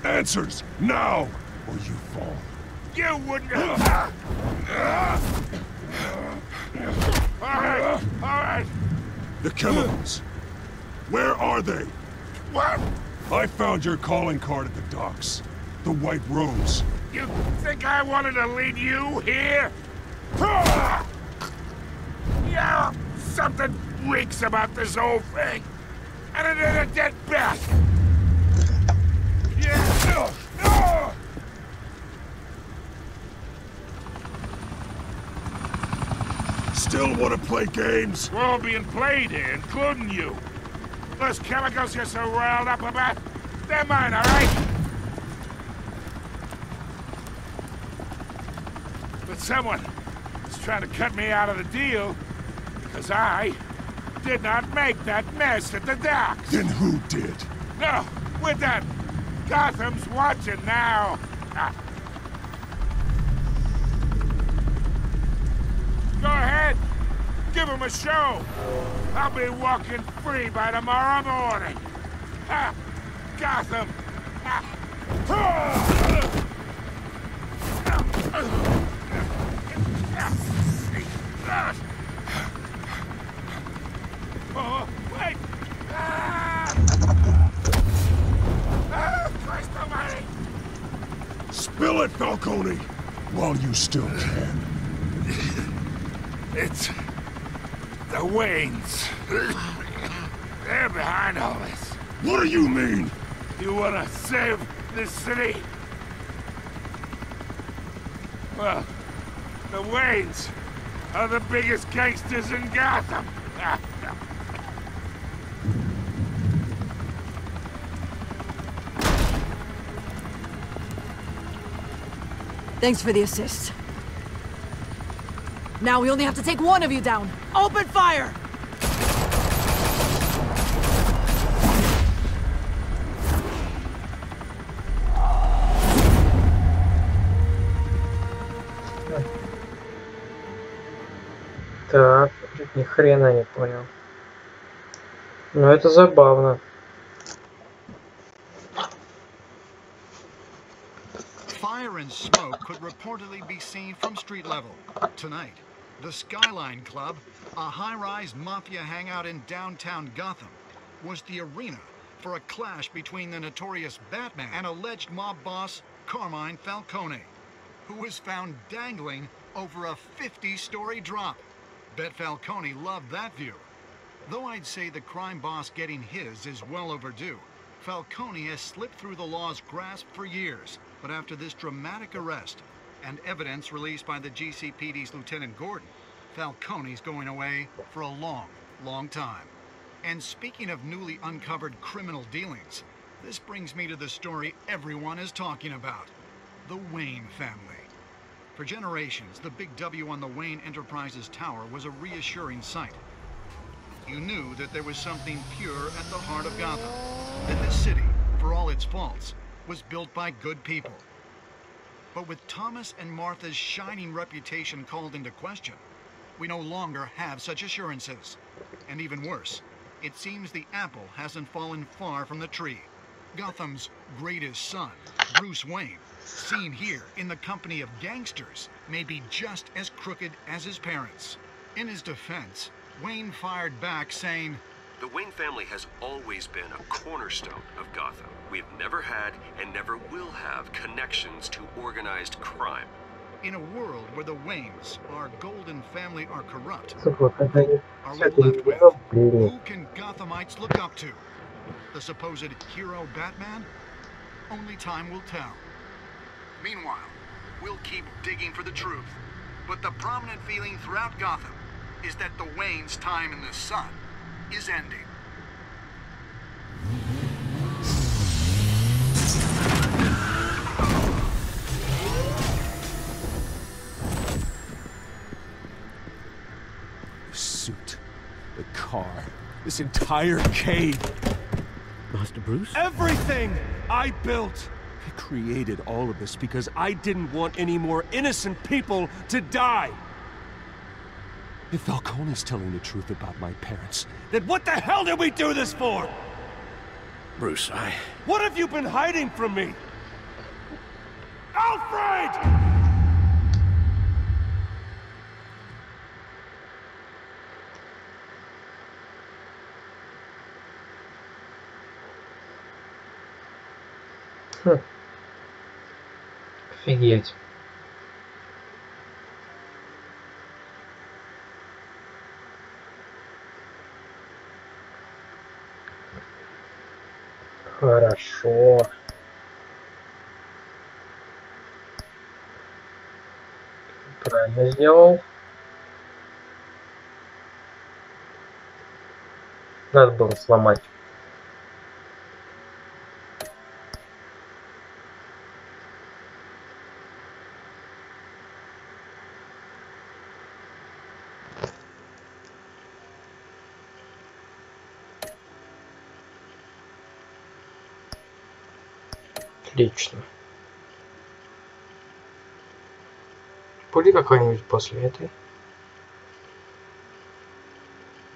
Answers, now, or you fall. You wouldn't All right. The chemicals. Where are they? What? I found your calling card at the docks. The White Rose. You think I wanted to lead you here? Yeah, something reeks about this whole thing. And it ain't a dead bat. Yeah. Still want to play games? We're all being played here, including you. Those chemicals you're so riled up about, they're mine, all right? But someone is trying to cut me out of the deal because I did not make that mess at the docks. Then who did? No, we're done. Gotham's watching now. Go ahead. Give him a show. I'll be walking free by tomorrow morning. Ha! Gotham. Oh, wait! Christ almighty! Spill it, Falcone, while you still can. It's the Waynes. They're behind all this. What do you mean? You wanna save this city? Well, the Waynes are the biggest gangsters in Gotham. Thanks for the assist. Now we only have to take one of you down. Open fire! Так, ни хрена не понял. Но это забавно. Fire and smoke could reportedly be seen from street level. Tonight, the Skyline Club, a high-rise mafia hangout in downtown Gotham, was the arena for a clash between the notorious Batman and alleged mob boss Carmine Falcone, who was found dangling over a 50-story drop. Bet Falcone loved that view. Though I'd say the crime boss getting his is well overdue, Falcone has slipped through the law's grasp for years. But after this dramatic arrest and evidence released by the GCPD's Lieutenant Gordon, Falcone's going away for a long, long time. And speaking of newly uncovered criminal dealings, this brings me to the story everyone is talking about: the Wayne family. For generations, the big W on the Wayne Enterprises Tower was a reassuring sight. You knew that there was something pure at the heart of Gotham, that this city, for all its faults, was built by good people. But with Thomas and Martha's shining reputation called into question, we no longer have such assurances. And even worse, it seems the apple hasn't fallen far from the tree. Gotham's greatest son, Bruce Wayne, seen here in the company of gangsters, may be just as crooked as his parents. In his defense, Wayne fired back saying, The Wayne family has always been a cornerstone of Gotham. We've never had and never will have connections to organized crime. In a world where the Waynes, our golden family, are corrupt, Вот это они are we всякие left with? блин. Who can Gothamites look up to? The supposed hero Batman? Only time will tell. Meanwhile, we'll keep digging for the truth. But the prominent feeling throughout Gotham is that the Waynes' time in the sun is ending. The suit, the car, this entire cave. Master Bruce? Everything I built! I created all of this because I didn't want any more innocent people to die! If Falcone's telling the truth about my parents, then what the hell did we do this for? Bruce, What have you been hiding from me? Alfred! Офигеть. Хорошо. Правильно сделал. Надо было сломать. Отлично. Будет какая-нибудь после этой?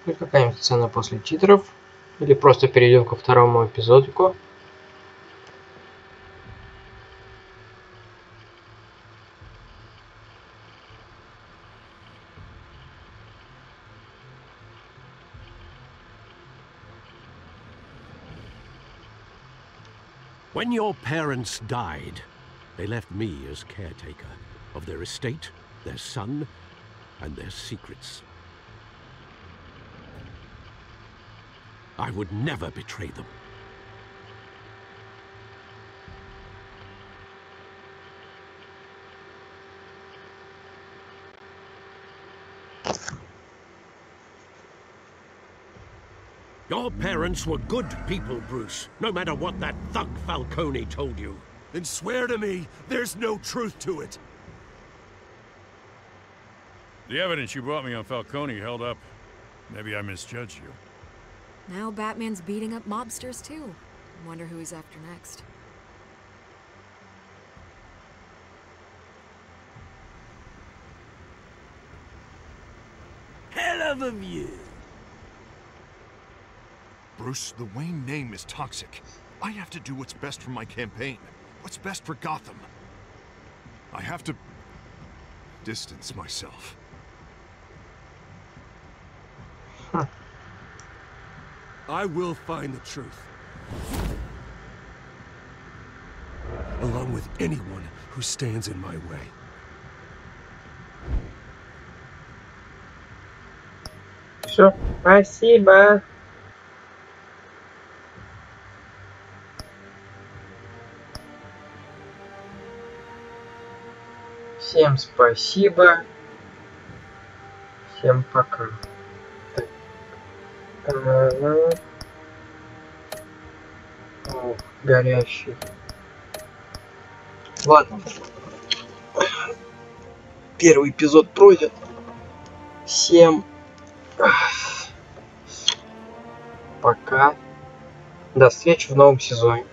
Будет какая-нибудь сцена после титров? Или просто перейдем ко второму эпизодику? When your parents died, they left me as caretaker of their estate, their son, and their secrets. I would never betray them. Your parents were good people, Bruce, no matter what that thug Falcone told you. Then swear to me there's no truth to it. the evidence you brought me on Falcone held up. Maybe I misjudged you. Now Batman's beating up mobsters, too. Wonder who he's after next. Hell of a view. Bruce, the Wayne name is toxic. I have to do what's best for my campaign. What's best for Gotham. I have to distance myself. Huh. I will find the truth. Along with anyone who stands in my way. Все, спасибо. Всем спасибо. Всем пока. О, горящий. Ладно. Первый эпизод пройдет. Всем пока. До встречи в новом сезоне.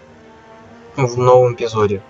В новом эпизоде.